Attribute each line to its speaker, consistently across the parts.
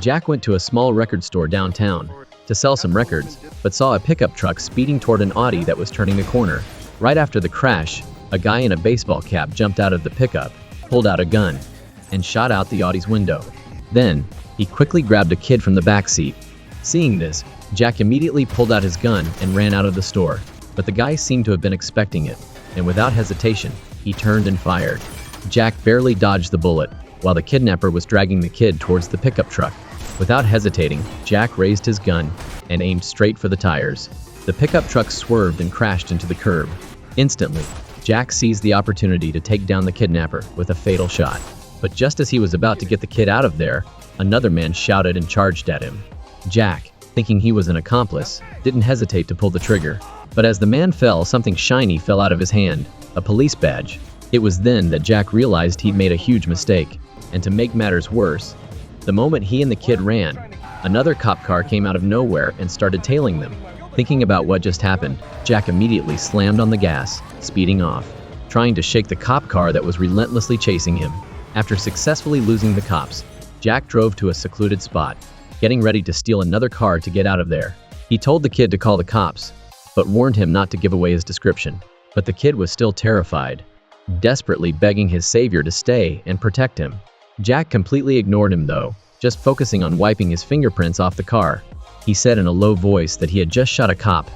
Speaker 1: Jack went to a small record store downtown to sell some records, but saw a pickup truck speeding toward an Audi that was turning the corner. Right after the crash, a guy in a baseball cap jumped out of the pickup, pulled out a gun, and shot out the Audi's window. Then, he quickly grabbed a kid from the back seat. Seeing this, Jack immediately pulled out his gun and ran out of the store. But the guy seemed to have been expecting it, and without hesitation, he turned and fired. Jack barely dodged the bullet, while the kidnapper was dragging the kid towards the pickup truck. Without hesitating, Jack raised his gun and aimed straight for the tires. The pickup truck swerved and crashed into the curb. Instantly, Jack seized the opportunity to take down the kidnapper with a fatal shot. But just as he was about to get the kid out of there, another man shouted and charged at him. Jack, thinking he was an accomplice, didn't hesitate to pull the trigger. But as the man fell, something shiny fell out of his hand, a police badge. It was then that Jack realized he'd made a huge mistake. And to make matters worse, the moment he and the kid ran, another cop car came out of nowhere and started tailing them. Thinking about what just happened, Jack immediately slammed on the gas, speeding off, trying to shake the cop car that was relentlessly chasing him. After successfully losing the cops, Jack drove to a secluded spot, getting ready to steal another car to get out of there. He told the kid to call the cops, but warned him not to give away his description. But the kid was still terrified, desperately begging his savior to stay and protect him. Jack completely ignored him though, just focusing on wiping his fingerprints off the car. He said in a low voice that he had just shot a cop,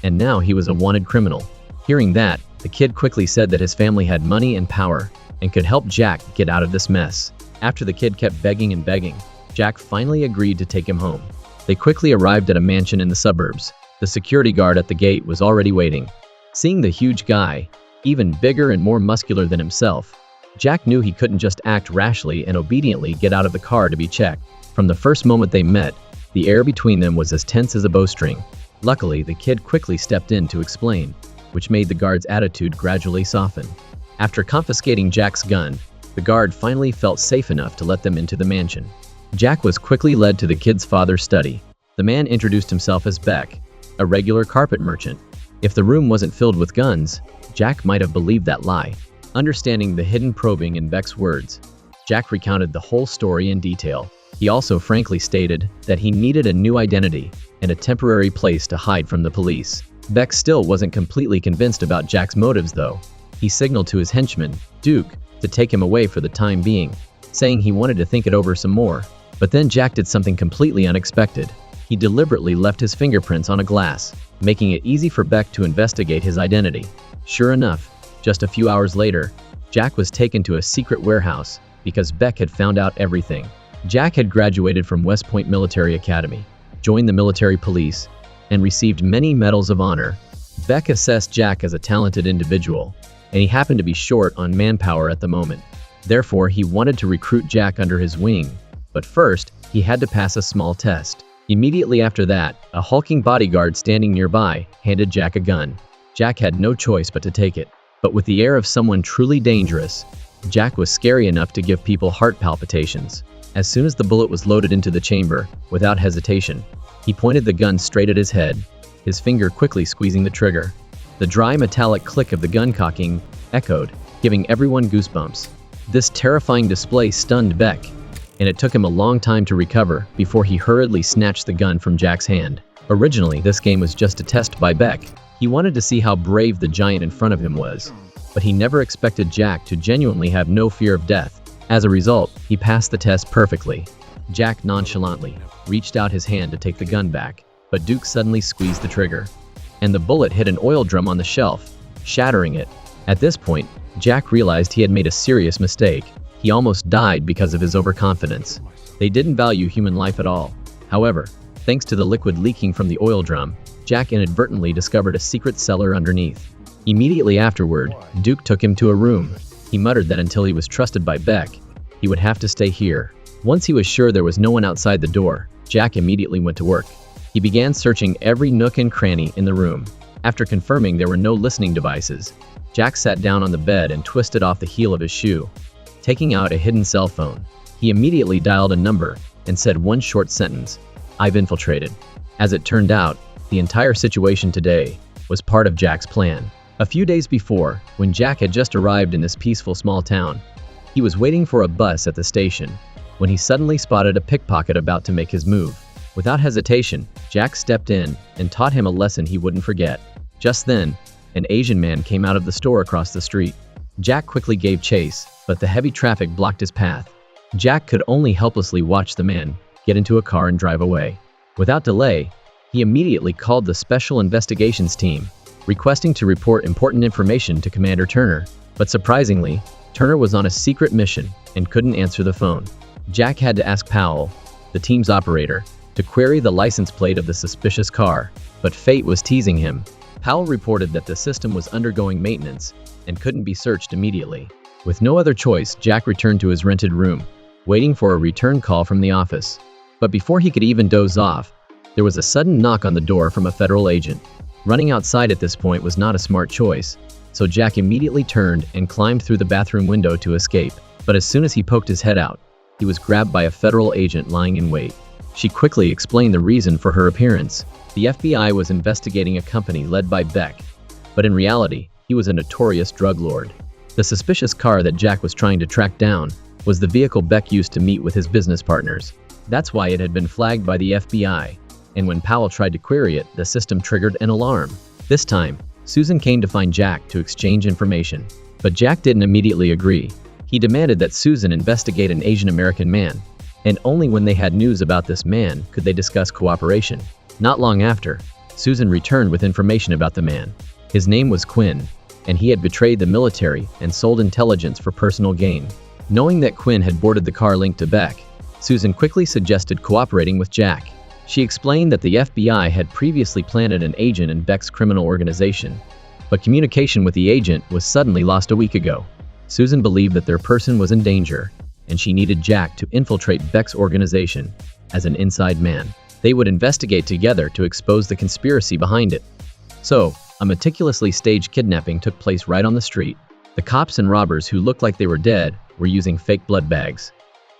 Speaker 1: and now he was a wanted criminal. Hearing that, the kid quickly said that his family had money and power, and could help Jack get out of this mess. After the kid kept begging and begging, Jack finally agreed to take him home. They quickly arrived at a mansion in the suburbs. The security guard at the gate was already waiting. Seeing the huge guy, even bigger and more muscular than himself, Jack knew he couldn't just act rashly and obediently get out of the car to be checked. From the first moment they met, the air between them was as tense as a bowstring. Luckily, the kid quickly stepped in to explain, which made the guard's attitude gradually soften. After confiscating Jack's gun, the guard finally felt safe enough to let them into the mansion. Jack was quickly led to the kid's father's study. The man introduced himself as Beck, a regular carpet merchant. If the room wasn't filled with guns, Jack might have believed that lie. Understanding the hidden probing in Beck's words, Jack recounted the whole story in detail. He also frankly stated that he needed a new identity and a temporary place to hide from the police. Beck still wasn't completely convinced about Jack's motives though. He signaled to his henchman, Duke, to take him away for the time being, saying he wanted to think it over some more. But then Jack did something completely unexpected. He deliberately left his fingerprints on a glass, making it easy for Beck to investigate his identity. Sure enough, just a few hours later, Jack was taken to a secret warehouse because Beck had found out everything. Jack had graduated from West Point Military Academy, joined the military police, and received many medals of honor. Beck assessed Jack as a talented individual, and he happened to be short on manpower at the moment. Therefore, he wanted to recruit Jack under his wing. But first, he had to pass a small test. Immediately after that, a hulking bodyguard standing nearby handed Jack a gun. Jack had no choice but to take it. But with the air of someone truly dangerous, Jack was scary enough to give people heart palpitations. As soon as the bullet was loaded into the chamber, without hesitation, he pointed the gun straight at his head, his finger quickly squeezing the trigger. The dry metallic click of the gun cocking echoed, giving everyone goosebumps. This terrifying display stunned Beck, and it took him a long time to recover before he hurriedly snatched the gun from Jack's hand. Originally, this game was just a test by Beck. He wanted to see how brave the giant in front of him was, but he never expected Jack to genuinely have no fear of death. As a result, he passed the test perfectly. Jack nonchalantly reached out his hand to take the gun back, but Duke suddenly squeezed the trigger, and the bullet hit an oil drum on the shelf, shattering it. At this point, Jack realized he had made a serious mistake. He almost died because of his overconfidence. They didn't value human life at all. However, thanks to the liquid leaking from the oil drum, Jack inadvertently discovered a secret cellar underneath. Immediately afterward, Duke took him to a room. He muttered that until he was trusted by Beck, he would have to stay here. Once he was sure there was no one outside the door, Jack immediately went to work. He began searching every nook and cranny in the room. After confirming there were no listening devices, Jack sat down on the bed and twisted off the heel of his shoe. Taking out a hidden cell phone, he immediately dialed a number and said one short sentence, "I've infiltrated." As it turned out, the entire situation today was part of Jack's plan. A few days before, when Jack had just arrived in this peaceful small town, he was waiting for a bus at the station. when he suddenly spotted a pickpocket about to make his move. Without hesitation, Jack stepped in and taught him a lesson he wouldn't forget. Just then, an Asian man came out of the store across the street. Jack quickly gave chase, but the heavy traffic blocked his path. Jack could only helplessly watch the man get into a car and drive away. Without delay, he immediately called the Special Investigations Team, requesting to report important information to Commander Turner. But surprisingly, Turner was on a secret mission and couldn't answer the phone. Jack had to ask Powell, the team's operator, to query the license plate of the suspicious car, but fate was teasing him. Powell reported that the system was undergoing maintenance and couldn't be searched immediately. With no other choice, Jack returned to his rented room, waiting for a return call from the office. But before he could even doze off, there was a sudden knock on the door from a federal agent. Running outside at this point was not a smart choice, so Jack immediately turned and climbed through the bathroom window to escape. But as soon as he poked his head out, he was grabbed by a federal agent lying in wait. She quickly explained the reason for her appearance. The FBI was investigating a company led by Beck, but in reality, he was a notorious drug lord. The suspicious car that Jack was trying to track down was the vehicle Beck used to meet with his business partners. That's why it had been flagged by the FBI, and when Powell tried to query it, the system triggered an alarm. This time, Susan came to find Jack to exchange information, but Jack didn't immediately agree. He demanded that Susan investigate an Asian American man, and only when they had news about this man could they discuss cooperation. Not long after, Susan returned with information about the man. His name was Quinn, and he had betrayed the military and sold intelligence for personal gain. Knowing that Quinn had boarded the car linked to Beck, Susan quickly suggested cooperating with Jack. She explained that the FBI had previously planted an agent in Beck's criminal organization, but communication with the agent was suddenly lost a week ago. Susan believed that their person was in danger, and she needed Jack to infiltrate Beck's organization as an inside man. They would investigate together to expose the conspiracy behind it. So, a meticulously staged kidnapping took place right on the street. The cops and robbers who looked like they were dead were using fake blood bags,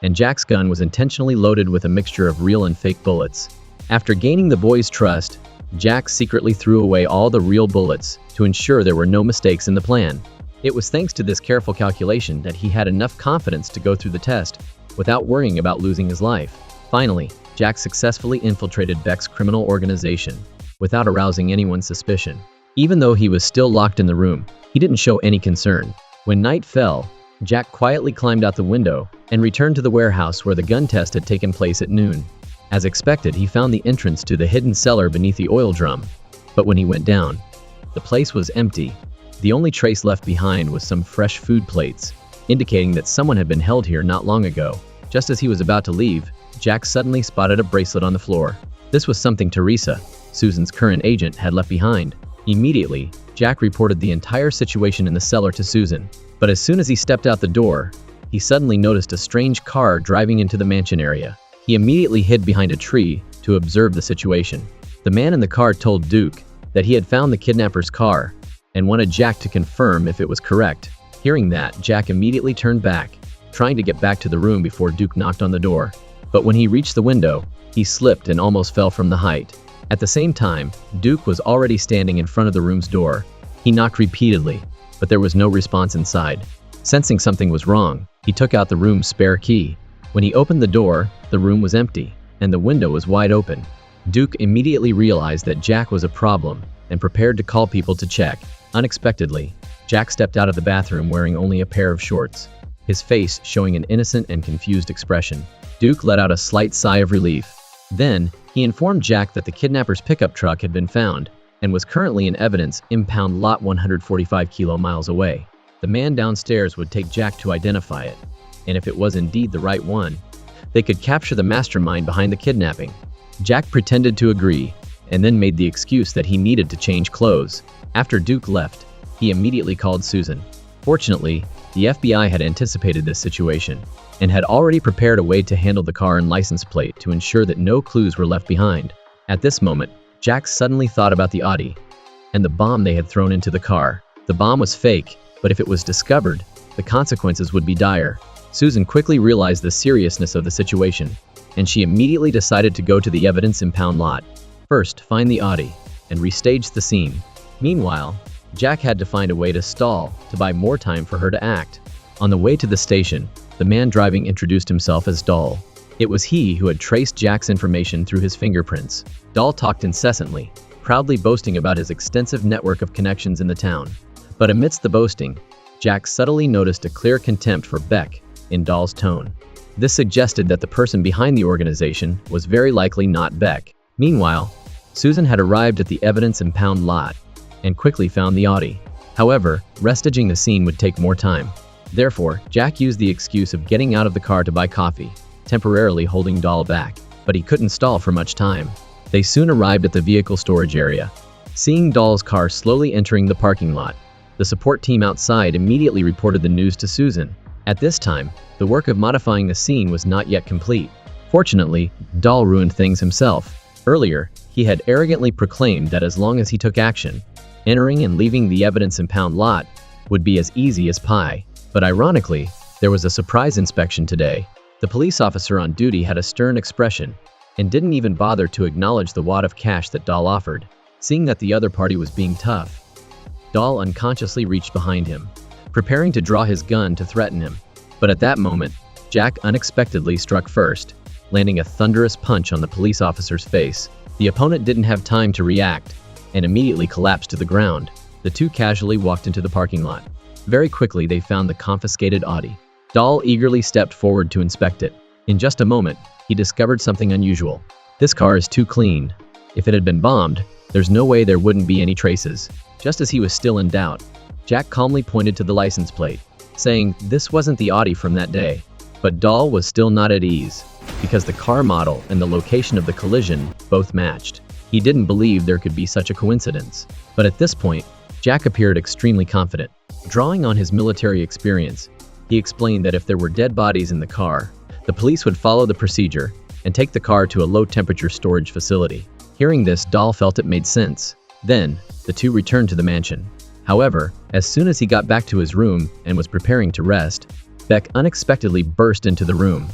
Speaker 1: and Jack's gun was intentionally loaded with a mixture of real and fake bullets. After gaining the boys' trust, Jack secretly threw away all the real bullets to ensure there were no mistakes in the plan. It was thanks to this careful calculation that he had enough confidence to go through the test without worrying about losing his life. Finally, Jack successfully infiltrated Beck's criminal organization without arousing anyone's suspicion. Even though he was still locked in the room, he didn't show any concern. When night fell, Jack quietly climbed out the window and returned to the warehouse where the gun test had taken place at noon. As expected, he found the entrance to the hidden cellar beneath the oil drum, but when he went down, the place was empty. The only trace left behind was some fresh food plates, indicating that someone had been held here not long ago. Just as he was about to leave, Jack suddenly spotted a bracelet on the floor. This was something Teresa, Susan's current agent, had left behind. Immediately, Jack reported the entire situation in the cellar to Susan, but as soon as he stepped out the door, he suddenly noticed a strange car driving into the mansion area. He immediately hid behind a tree to observe the situation. The man in the car told Duke that he had found the kidnapper's car and wanted Jack to confirm if it was correct. Hearing that, Jack immediately turned back, trying to get back to the room before Duke knocked on the door. But when he reached the window, he slipped and almost fell from the height. At the same time, Duke was already standing in front of the room's door. He knocked repeatedly, but there was no response inside. Sensing something was wrong, he took out the room's spare key. When he opened the door, the room was empty, and the window was wide open. Duke immediately realized that Jack was a problem and prepared to call people to check. Unexpectedly, Jack stepped out of the bathroom wearing only a pair of shorts, his face showing an innocent and confused expression. Duke let out a slight sigh of relief. Then, he informed Jack that the kidnapper's pickup truck had been found and was currently in evidence impound lot 145 miles away. The man downstairs would take Jack to identify it, and if it was indeed the right one, they could capture the mastermind behind the kidnapping. Jack pretended to agree, and then made the excuse that he needed to change clothes. After Duke left, he immediately called Susan. Fortunately, the FBI had anticipated this situation and had already prepared a way to handle the car and license plate to ensure that no clues were left behind. At this moment, Jack suddenly thought about the Audi and the bomb they had thrown into the car. The bomb was fake, but if it was discovered, the consequences would be dire. Susan quickly realized the seriousness of the situation, and she immediately decided to go to the evidence impound lot. First, find the Audi and restage the scene. Meanwhile, Jack had to find a way to stall to buy more time for her to act. On the way to the station, the man driving introduced himself as Dahl. It was he who had traced Jack's information through his fingerprints. Dahl talked incessantly, proudly boasting about his extensive network of connections in the town. But amidst the boasting, Jack subtly noticed a clear contempt for Beck in Dahl's tone. This suggested that the person behind the organization was very likely not Beck. Meanwhile, Susan had arrived at the evidence impound lot and quickly found the Audi. However, restaging the scene would take more time. Therefore, Jack used the excuse of getting out of the car to buy coffee, temporarily holding Dahl back. But he couldn't stall for much time. They soon arrived at the vehicle storage area. Seeing Dahl's car slowly entering the parking lot, the support team outside immediately reported the news to Susan. At this time, the work of modifying the scene was not yet complete. Fortunately, Dahl ruined things himself. Earlier, he had arrogantly proclaimed that as long as he took action, entering and leaving the evidence impound lot would be as easy as pie. But ironically, there was a surprise inspection today. The police officer on duty had a stern expression and didn't even bother to acknowledge the wad of cash that Dahl offered. Seeing that the other party was being tough, Dahl unconsciously reached behind him, preparing to draw his gun to threaten him. But at that moment, Jack unexpectedly struck first, landing a thunderous punch on the police officer's face. The opponent didn't have time to react and immediately collapsed to the ground. The two casually walked into the parking lot. Very quickly, they found the confiscated Audi. Dahl eagerly stepped forward to inspect it. In just a moment, he discovered something unusual. This car is too clean. If it had been bombed, there's no way there wouldn't be any traces. Just as he was still in doubt, Jack calmly pointed to the license plate, saying this wasn't the Audi from that day. But Dahl was still not at ease, because the car model and the location of the collision both matched. He didn't believe there could be such a coincidence. But at this point, Jack appeared extremely confident. Drawing on his military experience, he explained that if there were dead bodies in the car, the police would follow the procedure and take the car to a low-temperature storage facility. Hearing this, Dahl felt it made sense. Then, the two returned to the mansion. However, as soon as he got back to his room and was preparing to rest, Beck unexpectedly burst into the room,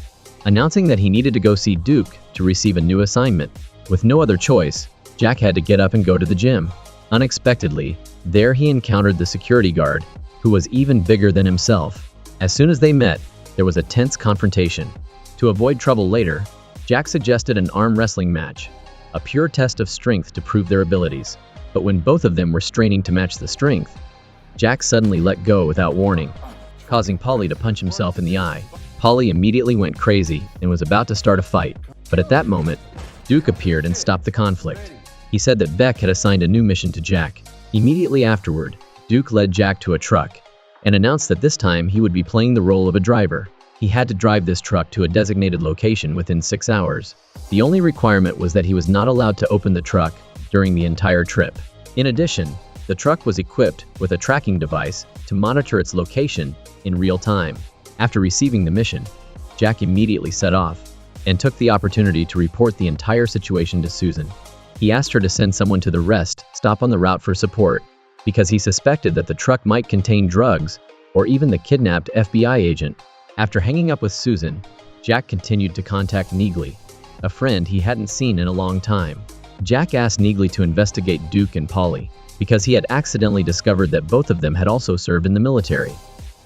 Speaker 1: announcing that he needed to go see Duke to receive a new assignment. With no other choice, Jack had to get up and go to the gym. Unexpectedly, there he encountered the security guard, who was even bigger than himself. As soon as they met, there was a tense confrontation. To avoid trouble later, Jack suggested an arm wrestling match, a pure test of strength to prove their abilities. But when both of them were straining to match the strength, Jack suddenly let go without warning, causing Polly to punch himself in the eye. Polly immediately went crazy and was about to start a fight. But at that moment, Duke appeared and stopped the conflict. He said that Beck had assigned a new mission to Jack. Immediately afterward, Duke led Jack to a truck and announced that this time he would be playing the role of a driver. He had to drive this truck to a designated location within 6 hours. The only requirement was that he was not allowed to open the truck during the entire trip. In addition, the truck was equipped with a tracking device to monitor its location in real time. After receiving the mission, Jack immediately set off and took the opportunity to report the entire situation to Susan. He asked her to send someone to the rest stop on the route for support, because he suspected that the truck might contain drugs or even the kidnapped FBI agent. After hanging up with Susan, Jack continued to contact Neagley, a friend he hadn't seen in a long time. Jack asked Neagley to investigate Duke and Polly, because he had accidentally discovered that both of them had also served in the military.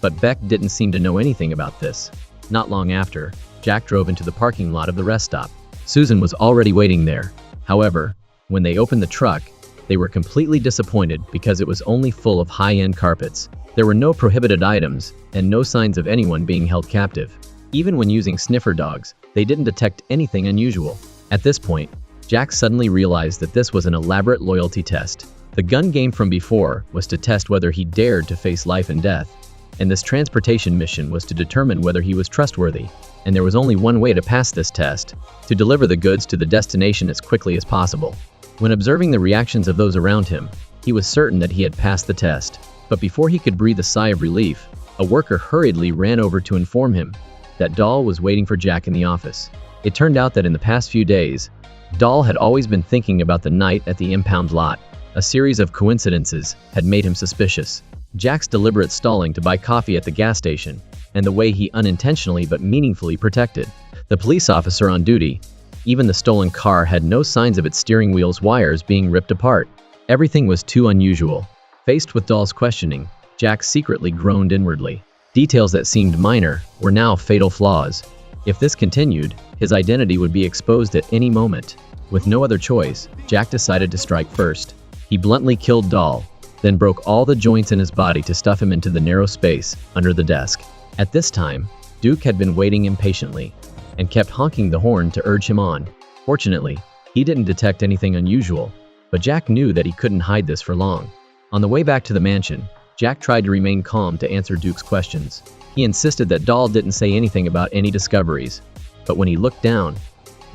Speaker 1: But Beck didn't seem to know anything about this. Not long after, Jack drove into the parking lot of the rest stop. Susan was already waiting there. However, when they opened the truck, they were completely disappointed because it was only full of high-end carpets. There were no prohibited items and no signs of anyone being held captive. Even when using sniffer dogs, they didn't detect anything unusual. At this point, Jack suddenly realized that this was an elaborate loyalty test. The gun game from before was to test whether he dared to face life and death, and this transportation mission was to determine whether he was trustworthy. And there was only one way to pass this test: to deliver the goods to the destination as quickly as possible. When observing the reactions of those around him, he was certain that he had passed the test. But before he could breathe a sigh of relief, a worker hurriedly ran over to inform him that Dahl was waiting for Jack in the office. It turned out that in the past few days, Dahl had always been thinking about the night at the impound lot. A series of coincidences had made him suspicious. Jack's deliberate stalling to buy coffee at the gas station, and the way he unintentionally but meaningfully protected the police officer on duty. Even the stolen car had no signs of its steering wheel's wires being ripped apart. Everything was too unusual. Faced with Dahl's questioning, Jack secretly groaned inwardly. Details that seemed minor were now fatal flaws. If this continued, his identity would be exposed at any moment. With no other choice, Jack decided to strike first. He bluntly killed Dahl, then broke all the joints in his body to stuff him into the narrow space under the desk. At this time, Duke had been waiting impatiently and kept honking the horn to urge him on. Fortunately, he didn't detect anything unusual, but Jack knew that he couldn't hide this for long. On the way back to the mansion, Jack tried to remain calm to answer Duke's questions. He insisted that Dahl didn't say anything about any discoveries, but when he looked down,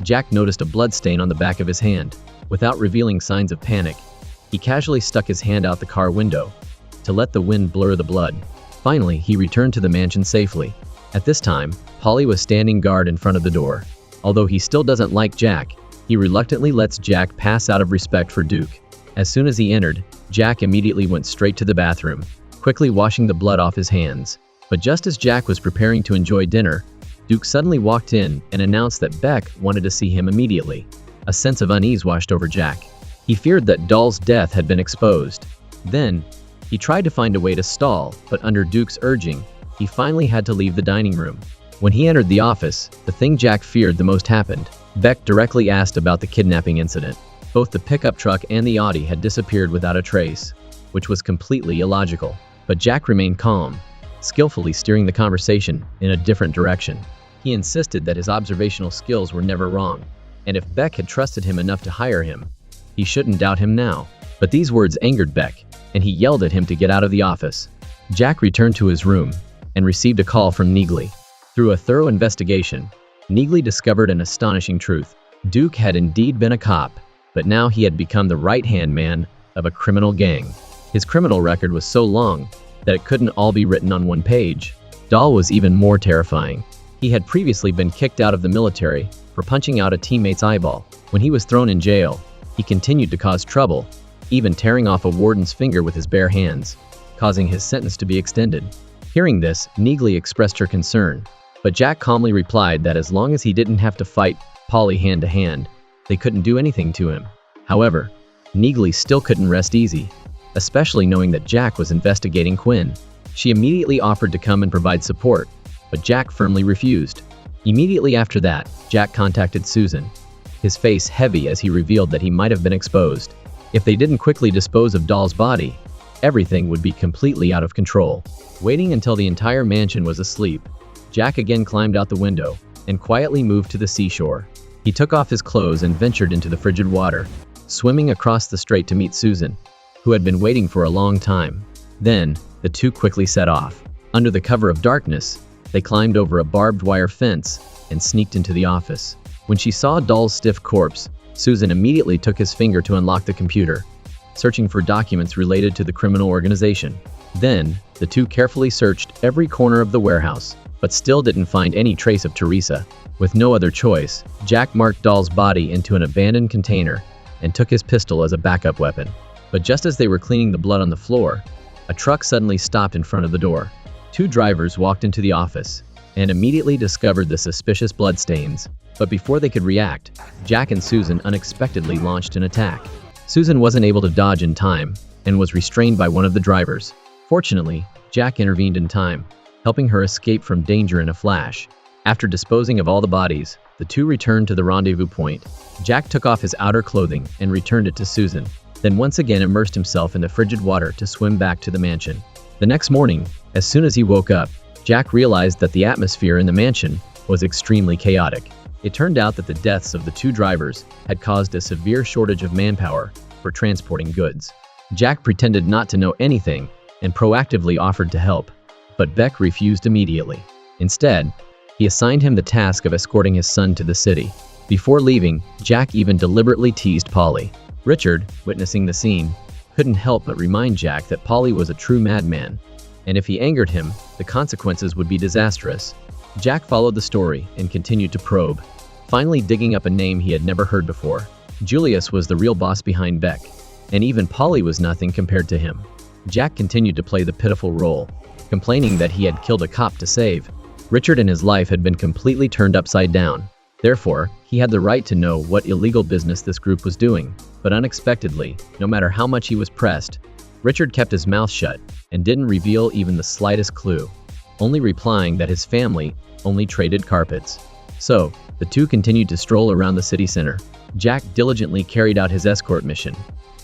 Speaker 1: Jack noticed a blood stain on the back of his hand. Without revealing signs of panic, he casually stuck his hand out the car window to let the wind blur the blood. Finally, he returned to the mansion safely. At this time, Polly was standing guard in front of the door. Although he still doesn't like Jack, he reluctantly lets Jack pass out of respect for Duke. As soon as he entered, Jack immediately went straight to the bathroom, quickly washing the blood off his hands. But just as Jack was preparing to enjoy dinner, Duke suddenly walked in and announced that Beck wanted to see him immediately. A sense of unease washed over Jack. He feared that Dahl's death had been exposed. Then, he tried to find a way to stall, but under Duke's urging, he finally had to leave the dining room. When he entered the office, the thing Jack feared the most happened. Beck directly asked about the kidnapping incident. Both the pickup truck and the Audi had disappeared without a trace, which was completely illogical. But Jack remained calm, skillfully steering the conversation in a different direction. He insisted that his observational skills were never wrong, and if Beck had trusted him enough to hire him, he shouldn't doubt him now. But these words angered Beck, and he yelled at him to get out of the office. Jack returned to his room and received a call from Neagley. Through a thorough investigation, Neagley discovered an astonishing truth. Duke had indeed been a cop, but now he had become the right-hand man of a criminal gang. His criminal record was so long that it couldn't all be written on one page. Dahl was even more terrifying. He had previously been kicked out of the military for punching out a teammate's eyeball. When he was thrown in jail, he continued to cause trouble, even tearing off a warden's finger with his bare hands, causing his sentence to be extended. Hearing this, Neagley expressed her concern, but Jack calmly replied that as long as he didn't have to fight Polly hand-to-hand, they couldn't do anything to him. However, Neagley still couldn't rest easy, especially knowing that Jack was investigating Quinn. She immediately offered to come and provide support, but Jack firmly refused. Immediately after that, Jack contacted Susan, his face heavy as he revealed that he might have been exposed. If they didn't quickly dispose of Dahl's body, everything would be completely out of control. Waiting until the entire mansion was asleep, Jack again climbed out the window and quietly moved to the seashore. He took off his clothes and ventured into the frigid water, swimming across the strait to meet Susan, who had been waiting for a long time. Then, the two quickly set off. Under the cover of darkness, they climbed over a barbed wire fence and sneaked into the office. When she saw Dahl's stiff corpse, Susan immediately took his finger to unlock the computer, searching for documents related to the criminal organization. Then, the two carefully searched every corner of the warehouse, but still didn't find any trace of Teresa. With no other choice, Jack marked Dahl's body into an abandoned container and took his pistol as a backup weapon. But just as they were cleaning the blood on the floor, a truck suddenly stopped in front of the door. Two drivers walked into the office and immediately discovered the suspicious bloodstains. But before they could react, Jack and Susan unexpectedly launched an attack. Susan wasn't able to dodge in time and was restrained by one of the drivers. Fortunately, Jack intervened in time, helping her escape from danger in a flash. After disposing of all the bodies, the two returned to the rendezvous point. Jack took off his outer clothing and returned it to Susan, then once again immersed himself in the frigid water to swim back to the mansion. The next morning, as soon as he woke up, Jack realized that the atmosphere in the mansion was extremely chaotic. It turned out that the deaths of the two drivers had caused a severe shortage of manpower for transporting goods. Jack pretended not to know anything and proactively offered to help, but Beck refused immediately. Instead, he assigned him the task of escorting his son to the city. Before leaving, Jack even deliberately teased Polly. Richard, witnessing the scene, couldn't help but remind Jack that Polly was a true madman, and if he angered him, the consequences would be disastrous. Jack followed the story and continued to probe, finally digging up a name he had never heard before. Julius was the real boss behind Beck, and even Polly was nothing compared to him. Jack continued to play the pitiful role, complaining that he had killed a cop to save. Richard and his life had been completely turned upside down. Therefore, he had the right to know what illegal business this group was doing. But unexpectedly, no matter how much he was pressed, Richard kept his mouth shut and didn't reveal even the slightest clue. only replying that his family only traded carpets. So, the two continued to stroll around the city center. Jack diligently carried out his escort mission,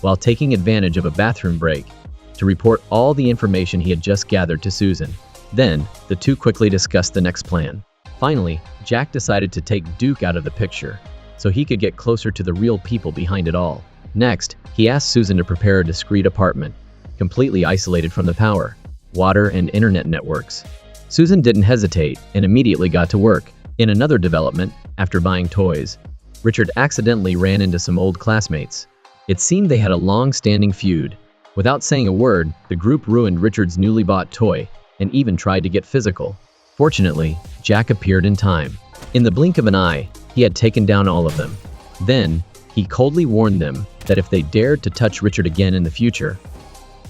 Speaker 1: while taking advantage of a bathroom break to report all the information he had just gathered to Susan. Then, the two quickly discussed the next plan. Finally, Jack decided to take Duke out of the picture, so he could get closer to the real people behind it all. Next, he asked Susan to prepare a discreet apartment, completely isolated from the power, water, and internet networks. Susan didn't hesitate and immediately got to work. In another development, after buying toys, Richard accidentally ran into some old classmates. It seemed they had a long-standing feud. Without saying a word, the group ruined Richard's newly bought toy and even tried to get physical. Fortunately, Jack appeared in time. In the blink of an eye, he had taken down all of them. Then, he coldly warned them that if they dared to touch Richard again in the future,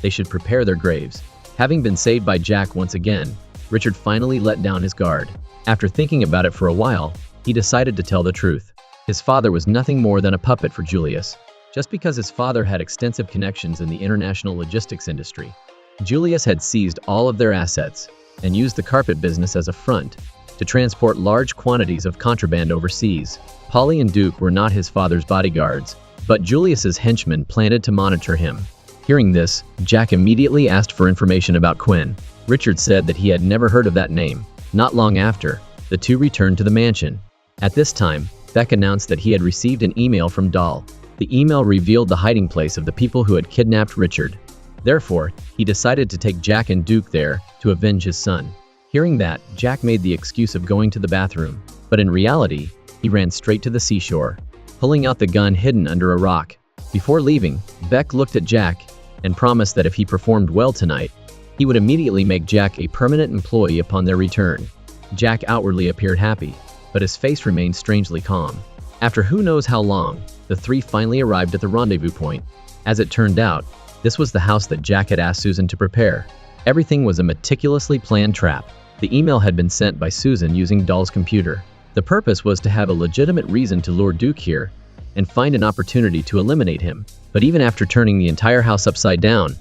Speaker 1: they should prepare their graves. Having been saved by Jack once again, Richard finally let down his guard. After thinking about it for a while, he decided to tell the truth. His father was nothing more than a puppet for Julius. Just because his father had extensive connections in the international logistics industry, Julius had seized all of their assets and used the carpet business as a front to transport large quantities of contraband overseas. Polly and Duke were not his father's bodyguards, but Julius's henchmen planned to monitor him. Hearing this, Jack immediately asked for information about Quinn. Richard said that he had never heard of that name. Not long after, the two returned to the mansion. At this time, Beck announced that he had received an email from Dahl. The email revealed the hiding place of the people who had kidnapped Richard. Therefore, he decided to take Jack and Duke there to avenge his son. Hearing that, Jack made the excuse of going to the bathroom, but in reality, he ran straight to the seashore, pulling out the gun hidden under a rock. Before leaving, Beck looked at Jack and promised that if he performed well tonight, he would immediately make Jack a permanent employee upon their return. Jack outwardly appeared happy, but his face remained strangely calm. After who knows how long, the three finally arrived at the rendezvous point. As it turned out, this was the house that Jack had asked Susan to prepare. Everything was a meticulously planned trap. The email had been sent by Susan using Dahl's computer. The purpose was to have a legitimate reason to lure Duke here and find an opportunity to eliminate him. But even after turning the entire house upside down,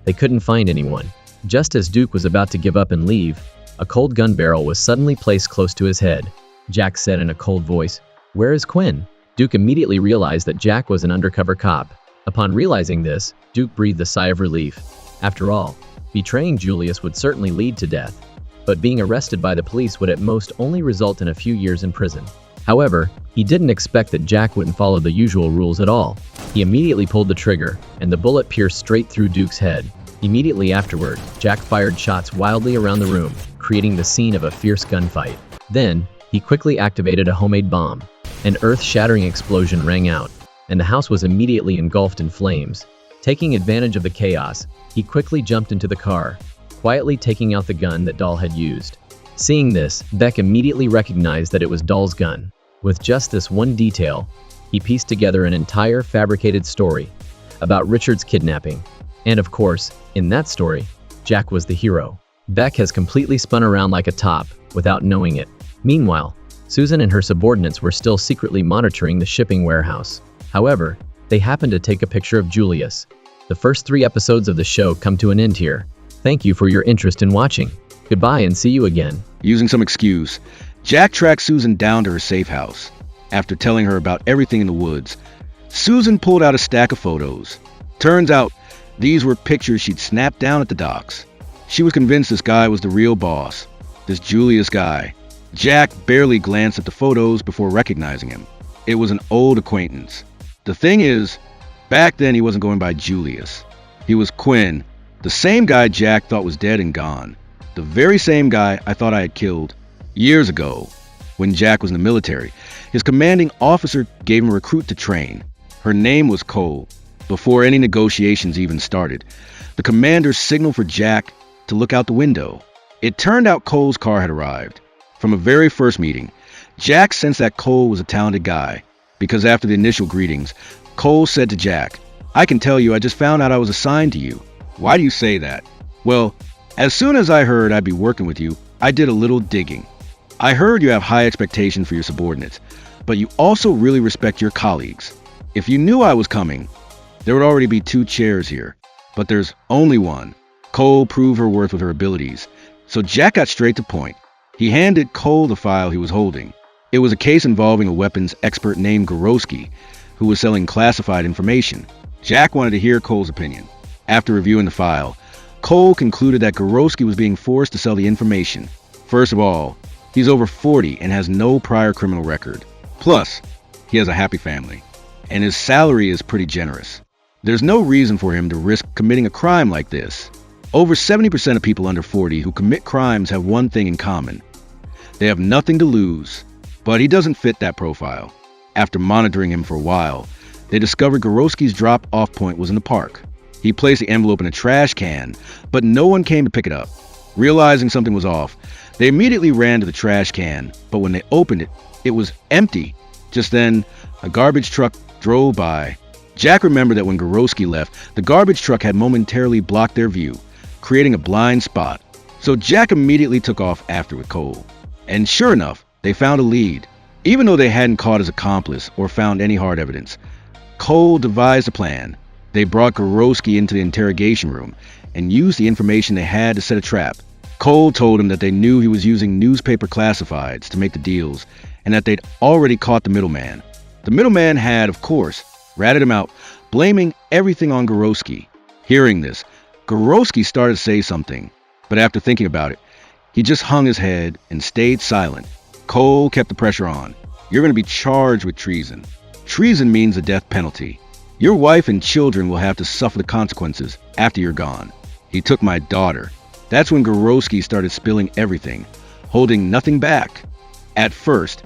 Speaker 1: they couldn't find anyone. Just as Duke was about to give up and leave, a cold gun barrel was suddenly placed close to his head. Jack said in a cold voice, "Where is Quinn?" Duke immediately realized that Jack was an undercover cop. Upon realizing this, Duke breathed a sigh of relief. After all, betraying Julius would certainly lead to death, but being arrested by the police would at most only result in a few years in prison. However, he didn't expect that Jack wouldn't follow the usual rules at all. He immediately pulled the trigger, and the bullet pierced straight through Duke's head. Immediately afterward, Jack fired shots wildly around the room, creating the scene of a fierce gunfight. Then, he quickly activated a homemade bomb. An earth-shattering explosion rang out, and the house was immediately engulfed in flames. Taking advantage of the chaos, he quickly jumped into the car, quietly taking out the gun that Dahl had used. Seeing this, Beck immediately recognized that it was Dahl's gun. With just this one detail, he pieced together an entire fabricated story about Richard's kidnapping. And of course, in that story, Jack was the hero. Beck has completely spun around like a top without knowing it. Meanwhile, Susan and her subordinates were still secretly monitoring the shipping warehouse. However, they happened to take a picture of Julius. The first 3 episodes of the show come to an end here. Thank you for your interest in watching. Goodbye and see you again.
Speaker 2: Using some excuse, Jack tracked Susan down to her safe house. After telling her about everything in the woods, Susan pulled out a stack of photos. Turns out, these were pictures she'd snapped down at the docks. She was convinced this guy was the real boss, this Julius guy. Jack barely glanced at the photos before recognizing him. It was an old acquaintance. The thing is, back then he wasn't going by Julius. He was Quinn, the same guy Jack thought was dead and gone. The very same guy I thought I had killed years ago when Jack was in the military. His commanding officer gave him a recruit to train. Her name was Cole. Before any negotiations even started, the commander signaled for Jack to look out the window. It turned out Cole's car had arrived. From a very first meeting, Jack sensed that Cole was a talented guy, because after the initial greetings, Cole said to Jack, "I can tell you I just found out I was assigned to you." "Why do you say that?" "Well, as soon as I heard I'd be working with you, I did a little digging. I heard you have high expectations for your subordinates, but you also really respect your colleagues. If you knew I was coming, there would already be 2 chairs here, but there's only one." Cole proved her worth with her abilities. So Jack got straight to the point. He handed Cole the file he was holding. It was a case involving a weapons expert named Gorowski, who was selling classified information. Jack wanted to hear Cole's opinion. After reviewing the file, Cole concluded that Gorowski was being forced to sell the information. First of all, he's over 40 and has no prior criminal record. Plus, he has a happy family, and his salary is pretty generous. There's no reason for him to risk committing a crime like this. Over 70% of people under 40 who commit crimes have one thing in common. They have nothing to lose, but he doesn't fit that profile. After monitoring him for a while, they discovered Gorowski's drop-off point was in the park. He placed the envelope in a trash can, but no one came to pick it up. Realizing something was off, they immediately ran to the trash can, but when they opened it, it was empty. Just then, a garbage truck drove by. Jack remembered that when Gorowski left, the garbage truck had momentarily blocked their view, creating a blind spot. So Jack immediately took off after with Cole. And sure enough, they found a lead. Even though they hadn't caught his accomplice or found any hard evidence, Cole devised a plan. They brought Gorowski into the interrogation room and used the information they had to set a trap. Cole told him that they knew he was using newspaper classifieds to make the deals and that they'd already caught the middleman. The middleman had, of course, ratted him out, blaming everything on Gorowski. Hearing this, Gorowski started to say something, but after thinking about it, he just hung his head and stayed silent. Cole kept the pressure on. You're going to be charged with treason. Treason means a death penalty. Your wife and children will have to suffer the consequences after you're gone. He took my daughter. That's when Gorowski started spilling everything, holding nothing back. At first,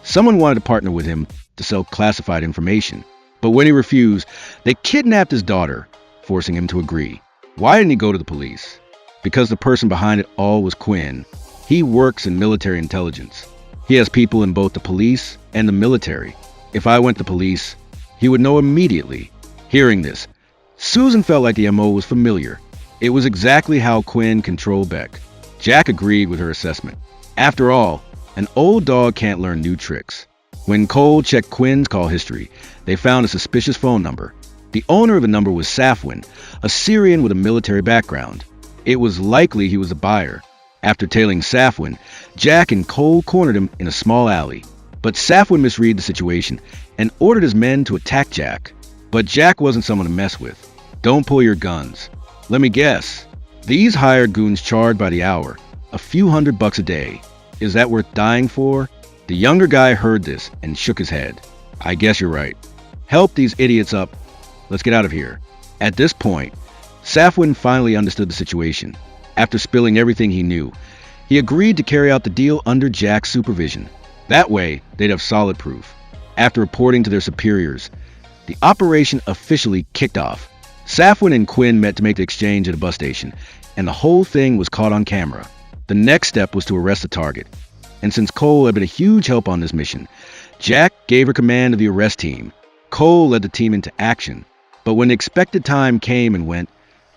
Speaker 2: someone wanted to partner with him to sell classified information, but when he refused, they kidnapped his daughter, forcing him to agree. Why didn't he go to the police? Because the person behind it all was Quinn. He works in military intelligence. He has people in both the police and the military. If I went to the police, he would know immediately. Hearing this, Susan felt like the MO was familiar. It was exactly how Quinn controlled Beck. Jack agreed with her assessment. After all, an old dog can't learn new tricks. When Cole checked Quinn's call history, they found a suspicious phone number. The owner of the number was Safwan, a Syrian with a military background. It was likely he was the buyer. After tailing Safwan, Jack and Cole cornered him in a small alley. But Safwan misread the situation and ordered his men to attack Jack. But Jack wasn't someone to mess with. Don't pull your guns. Let me guess. These hired goons charged by the hour, a few $100 a day. Is that worth dying for? The younger guy heard this and shook his head. I guess you're right. Help these idiots up. Let's get out of here. At this point, Safwan finally understood the situation. After spilling everything he knew, he agreed to carry out the deal under Jack's supervision. That way, they'd have solid proof. After reporting to their superiors, the operation officially kicked off. Safwan and Quinn met to make the exchange at a bus station, and the whole thing was caught on camera. The next step was to arrest the target. And since Cole had been a huge help on this mission, Jack gave her command of the arrest team. Cole led the team into action. But when the expected time came and went,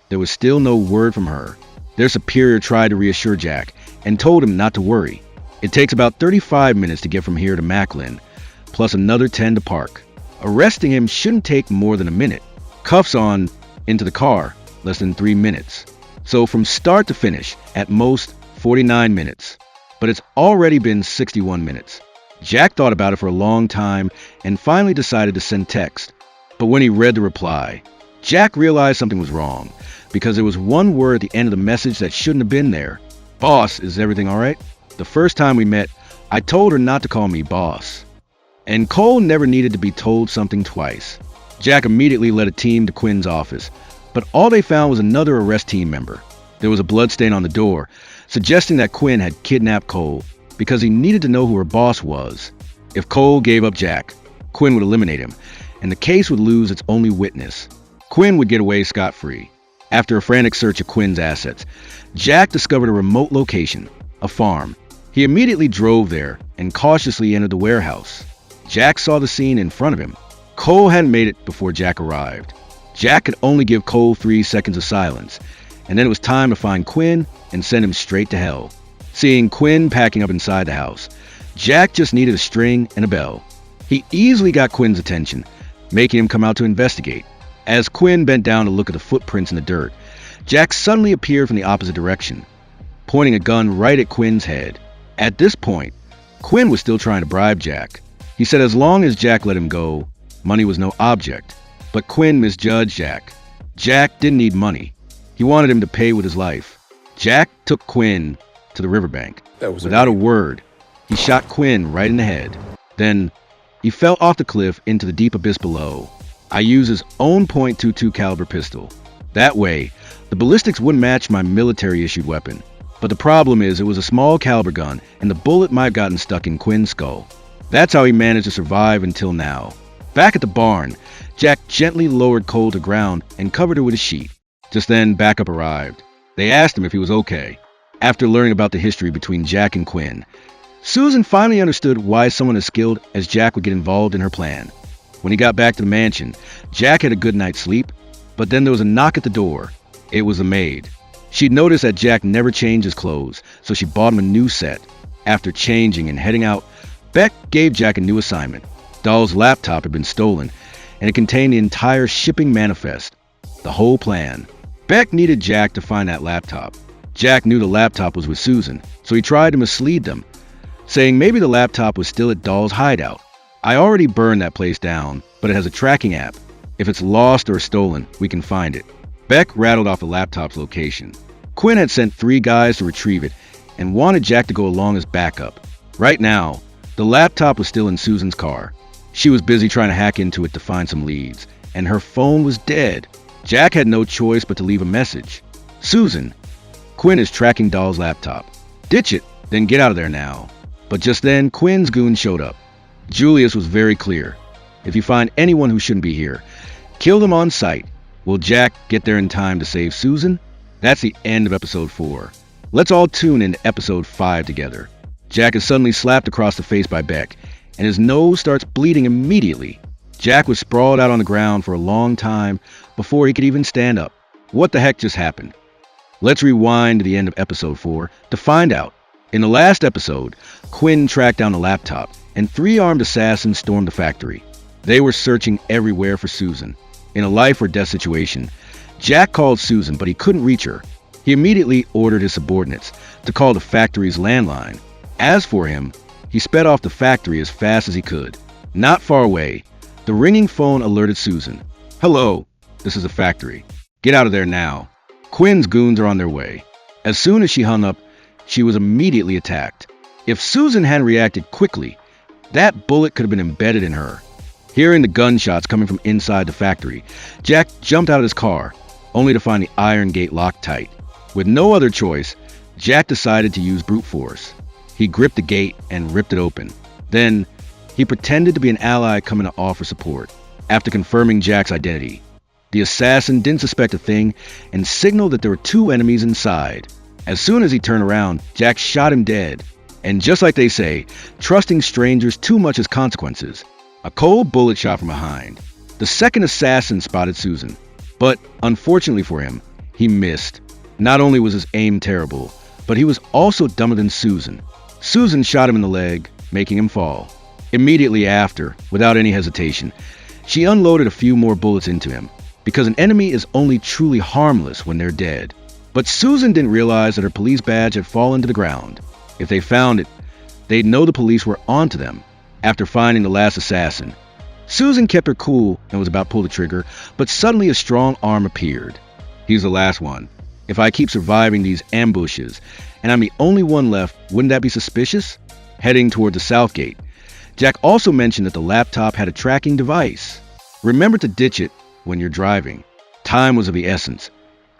Speaker 2: there was still no word from her. Their superior tried to reassure Jack and told him not to worry. It takes about 35 minutes to get from here to Macklin, plus another 10 to park. Arresting him shouldn't take more than a minute. Cuffs on, into the car, less than 3 minutes. So from start to finish, at most 49 minutes. But it's already been 61 minutes. Jack thought about it for a long time and finally decided to send text. But when he read the reply, Jack realized something was wrong, because there was one word at the end of the message that shouldn't have been there. Boss, is everything all right? The first time we met, I told her not to call me boss. And Cole never needed to be told something twice. Jack immediately led a team to Quinn's office, but all they found was another arrest team member. There was a bloodstain on the door, suggesting that Quinn had kidnapped Cole because he needed to know who her boss was. If Cole gave up Jack, Quinn would eliminate him, and the case would lose its only witness. Quinn would get away scot-free. After a frantic search of Quinn's assets, Jack discovered a remote location, a farm. He immediately drove there and cautiously entered the warehouse. Jack saw the scene in front of him. Cole hadn't made it before Jack arrived. Jack could only give Cole 3 seconds of silence, and then it was time to find Quinn and send him straight to hell. Seeing Quinn packing up inside the house, Jack just needed a string and a bell. He easily got Quinn's attention, making him come out to investigate. As Quinn bent down to look at the footprints in the dirt, Jack suddenly appeared from the opposite direction. pointing a gun right at Quinn's head. At this point, Quinn was still trying to bribe Jack. He said as long as Jack let him go, money was no object. But Quinn misjudged Jack. Jack didn't need money. He wanted him to pay with his life. Jack took Quinn to the riverbank. Without a word, he shot Quinn right in the head. Then, he fell off the cliff into the deep abyss below. I used his own .22 caliber pistol. That way, the ballistics wouldn't match my military-issued weapon. But the problem is it was a small caliber gun, and the bullet might have gotten stuck in Quinn's skull. That's how he managed to survive until now. Back at the barn, Jack gently lowered Cole to ground and covered her with a sheet. Just then, backup arrived. They asked him if he was okay. After learning about the history between Jack and Quinn, Susan finally understood why someone as skilled as Jack would get involved in her plan. When he got back to the mansion, Jack had a good night's sleep, but then there was a knock at the door. It was the maid. She'd noticed that Jack never changed his clothes, so she bought him a new set. After changing and heading out, Beck gave Jack a new assignment. Dahl's laptop had been stolen, and it contained the entire shipping manifest. The whole plan. Beck needed Jack to find that laptop. Jack knew the laptop was with Susan, so he tried to mislead them, saying maybe the laptop was still at Dahl's hideout. I already burned that place down, but it has a tracking app. If it's lost or stolen, we can find it. Beck rattled off the laptop's location. Quinn had sent 3 guys to retrieve it and wanted Jack to go along as backup. Right now, the laptop was still in Susan's car. She was busy trying to hack into it to find some leads, and her phone was dead. Jack had no choice but to leave a message. Susan, Quinn is tracking Dahl's laptop. Ditch it, then get out of there now. But just then, Quinn's goon showed up. Julius was very clear. If you find anyone who shouldn't be here, kill them on sight. Will Jack get there in time to save Susan? That's the end of episode 4. Let's all tune into episode 5 together. Jack is suddenly slapped across the face by Beck, and his nose starts bleeding immediately. Jack was sprawled out on the ground for a long time before he could even stand up. What the heck just happened? Let's rewind to the end of episode 4 to find out. In the last episode, Quinn tracked down the laptop, and 3 armed assassins stormed the factory. They were searching everywhere for Susan. In a life or death situation, Jack called Susan, but he couldn't reach her. He immediately ordered his subordinates to call the factory's landline. As for him, he sped off the factory as fast as he could. Not far away, the ringing phone alerted Susan. "Hello, this is the factory. Get out of there now. Quinn's goons are on their way." As soon as she hung up, she was immediately attacked. If Susan hadn't reacted quickly, that bullet could have been embedded in her. Hearing the gunshots coming from inside the factory, Jack jumped out of his car, only to find the iron gate locked tight. With no other choice, Jack decided to use brute force. He gripped the gate and ripped it open. Then, he pretended to be an ally coming to offer support. After confirming Jack's identity, the assassin didn't suspect a thing and signaled that there were 2 enemies inside. As soon as he turned around, Jack shot him dead. And just like they say, trusting strangers too much has consequences. A cold bullet shot from behind. The second assassin spotted Susan, but unfortunately for him, he missed. Not only was his aim terrible, but he was also dumber than Susan. Susan shot him in the leg, making him fall. Immediately after, without any hesitation, she unloaded a few more bullets into him, because an enemy is only truly harmless when they're dead. But Susan didn't realize that her police badge had fallen to the ground. If they found it, they'd know the police were onto them. After finding the last assassin, Susan kept her cool and was about to pull the trigger, but suddenly a strong arm appeared. "He's the last one. If I keep surviving these ambushes, and I'm the only one left, wouldn't that be suspicious?" Heading toward the south gate, Jack also mentioned that the laptop had a tracking device. Remember to ditch it when you're driving. Time was of the essence,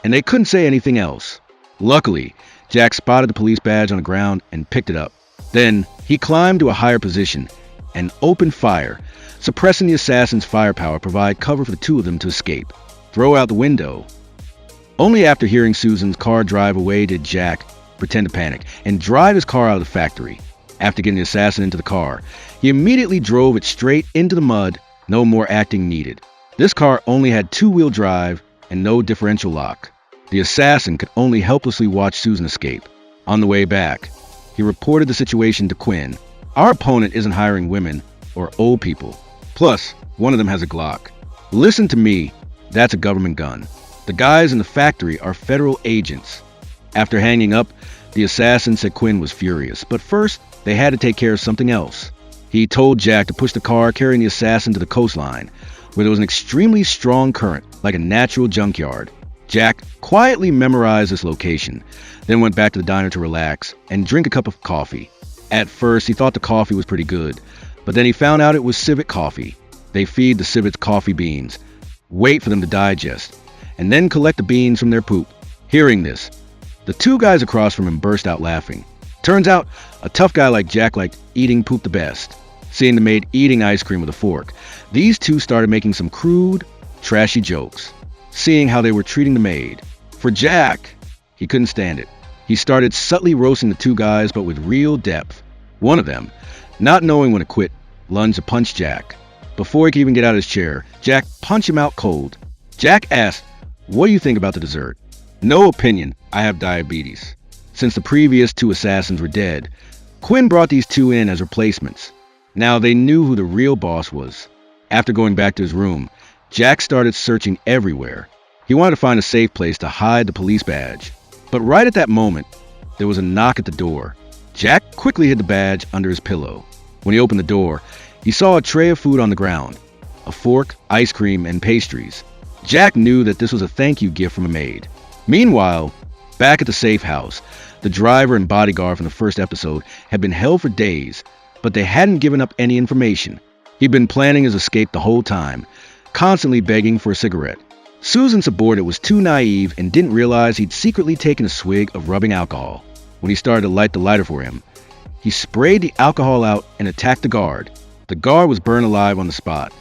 Speaker 2: and they couldn't say anything else. Luckily, Jack spotted the police badge on the ground and picked it up. Then, he climbed to a higher position and opened fire, suppressing the assassin's firepower to provide cover for the 2 of them to escape. Throw out the window. Only after hearing Susan's car drive away did Jack pretend to panic and drive his car out of the factory. After getting the assassin into the car, he immediately drove it straight into the mud, no more acting needed. This car only had 2-wheel drive and no differential lock. The assassin could only helplessly watch Susan escape. On the way back, he reported the situation to Quinn. "Our opponent isn't hiring women or old people. Plus, one of them has a Glock. Listen to me, that's a government gun. The guys in the factory are federal agents." After hanging up, The assassin said Quinn was furious, but first they had to take care of something else. He told Jack to push the car carrying the assassin to the coastline, where there was an extremely strong current, like a natural junkyard. Jack quietly memorized this location, then went back to the diner to relax and drink a cup of coffee. At first, he thought the coffee was pretty good, but then he found out it was civet coffee. They feed the civets coffee beans, wait for them to digest, and then collect the beans from their poop. Hearing this, the two guys across from him burst out laughing. Turns out, a tough guy like Jack liked eating poop the best. Seeing the maid eating ice cream with a fork, these two started making some crude, trashy jokes, seeing how they were treating the maid. For Jack, he couldn't stand it. He started subtly roasting the two guys, but with real depth. One of them, not knowing when to quit, lunged to punch Jack. Before he could even get out of his chair, Jack punched him out cold. Jack asked, "What do you think about the dessert?" "No opinion. I have diabetes." Since the previous two assassins were dead, Quinn brought these two in as replacements. Now they knew who the real boss was. After going back to his room, Jack started searching everywhere. He wanted to find a safe place to hide the police badge. But right at that moment, there was a knock at the door. Jack quickly hid the badge under his pillow. When he opened the door, he saw a tray of food on the ground, a fork, ice cream, and pastries. Jack knew that this was a thank you gift from a maid. Meanwhile, back at the safe house, the driver and bodyguard from the first episode had been held for days, but they hadn't given up any information. He'd been planning his escape the whole time, constantly begging for a cigarette. Susan's subordinate was too naive and didn't realize he'd secretly taken a swig of rubbing alcohol. When he started to light the lighter for him, he sprayed the alcohol out and attacked the guard. The guard was burned alive on the spot.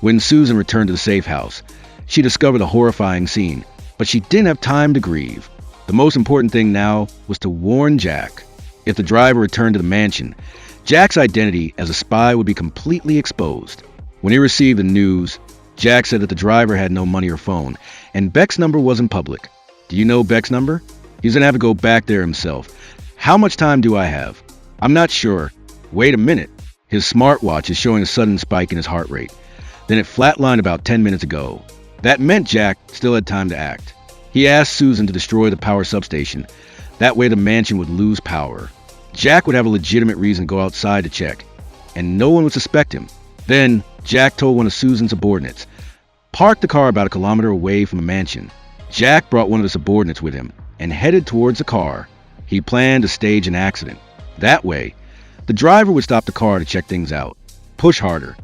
Speaker 2: When Susan returned to the safe house, she discovered the horrifying scene, but she didn't have time to grieve. The most important thing now was to warn Jack. If the driver returned to the mansion, Jack's identity as a spy would be completely exposed. When he received the news, Jack said that the driver had no money or phone, and Beck's number wasn't public. "Do you know Beck's number?" "He's gonna have to go back there himself." "How much time do I have?" "I'm not sure." "Wait a minute." His smartwatch is showing a sudden spike in his heart rate. Then it flatlined about 10 minutes ago. That meant Jack still had time to act. He asked Susan to destroy the power substation. That way the mansion would lose power. Jack would have a legitimate reason to go outside to check, and no one would suspect him. Then, Jack told one of Susan's subordinates, "Park the car about a kilometer away from the mansion." Jack brought one of the subordinates with him and headed towards the car. He planned to stage an accident. That way, the driver would stop the car to check things out. Push harder.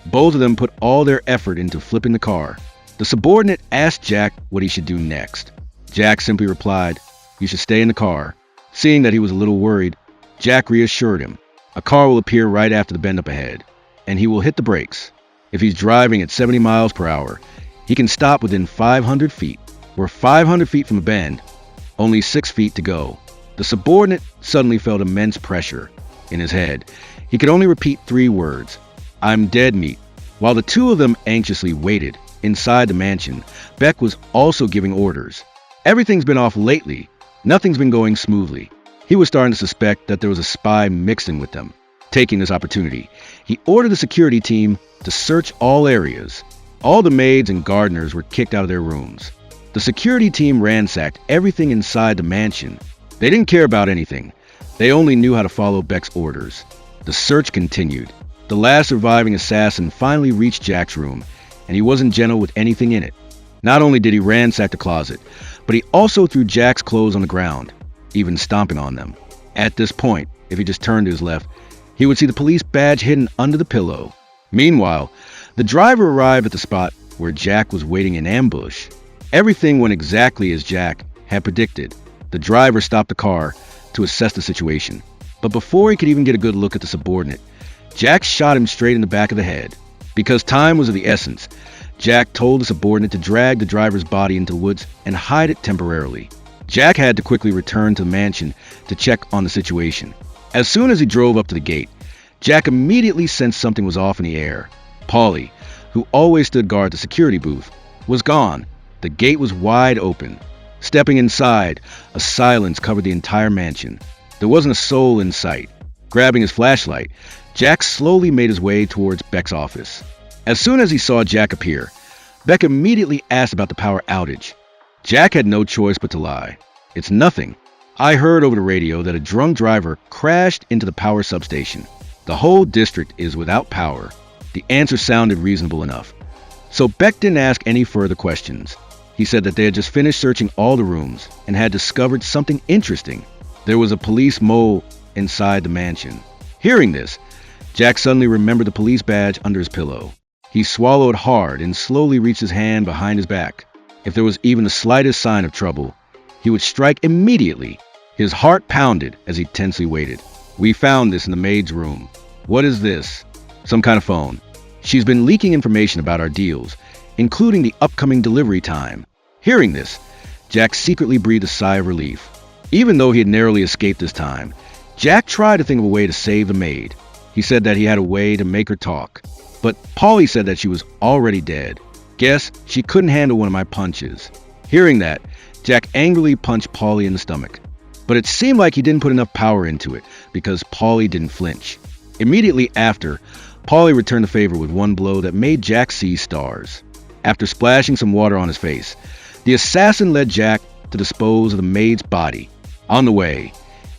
Speaker 2: Both of them put all their effort into flipping the car. The subordinate asked Jack what he should do next. Jack simply replied, "You should stay in the car." Seeing that he was a little worried, Jack reassured him. A car will appear right after the bend up ahead, and he will hit the brakes. If he's driving at 70 miles per hour, he can stop within 500 feet. We're 500 feet from a bend, only 6 feet to go. The subordinate suddenly felt immense pressure in his head. He could only repeat 3 words, "I'm dead meat." While the two of them anxiously waited inside the mansion, Beck was also giving orders. Everything's been off lately. Nothing's been going smoothly. He was starting to suspect that there was a spy mixed in with them. Taking this opportunity, he ordered the security team to search all areas. All the maids and gardeners were kicked out of their rooms. The security team ransacked everything inside the mansion. They didn't care about anything. They only knew how to follow Beck's orders. The search continued. The last surviving assassin finally reached Jack's room, and he wasn't gentle with anything in it. Not only did he ransack the closet, but he also threw Jack's clothes on the ground, even stomping on them. At this point, if he just turned to his left, he would see the police badge hidden under the pillow. Meanwhile, the driver arrived at the spot where Jack was waiting in ambush. Everything went exactly as Jack had predicted. The driver stopped the car to assess the situation. But before he could even get a good look at the subordinate, Jack shot him straight in the back of the head. Because time was of the essence, Jack told the subordinate to drag the driver's body into the woods and hide it temporarily. Jack had to quickly return to the mansion to check on the situation. As soon as he drove up to the gate, Jack immediately sensed something was off in the air. Polly, who always stood guard at the security booth, was gone. The gate was wide open. Stepping inside, a silence covered the entire mansion. There wasn't a soul in sight. Grabbing his flashlight, Jack slowly made his way towards Beck's office. As soon as he saw Jack appear, Beck immediately asked about the power outage. Jack had no choice but to lie. "It's nothing. I heard over the radio that a drunk driver crashed into the power substation. The whole district is without power. The answer sounded reasonable enough. So Beck didn't ask any further questions. He said that they had just finished searching all the rooms and had discovered something interesting. There was a police mole inside the mansion. Hearing this, Jack suddenly remembered the police badge under his pillow. He swallowed hard and slowly reached his hand behind his back. If there was even the slightest sign of trouble, he would strike immediately. His heart pounded as he tensely waited. "We found this in the maid's room." "What is this?" "Some kind of phone. She's been leaking information about our deals, including the upcoming delivery time." Hearing this, Jack secretly breathed a sigh of relief. Even though he had narrowly escaped this time, Jack tried to think of a way to save the maid. He said that he had a way to make her talk. But Polly said that she was already dead. Guess she couldn't handle one of my punches. Hearing that, Jack angrily punched Polly in the stomach. But it seemed like he didn't put enough power into it because Polly didn't flinch. Immediately after, Polly returned the favor with one blow that made Jack see stars. After splashing some water on his face, the assassin led Jack to dispose of the maid's body. On the way,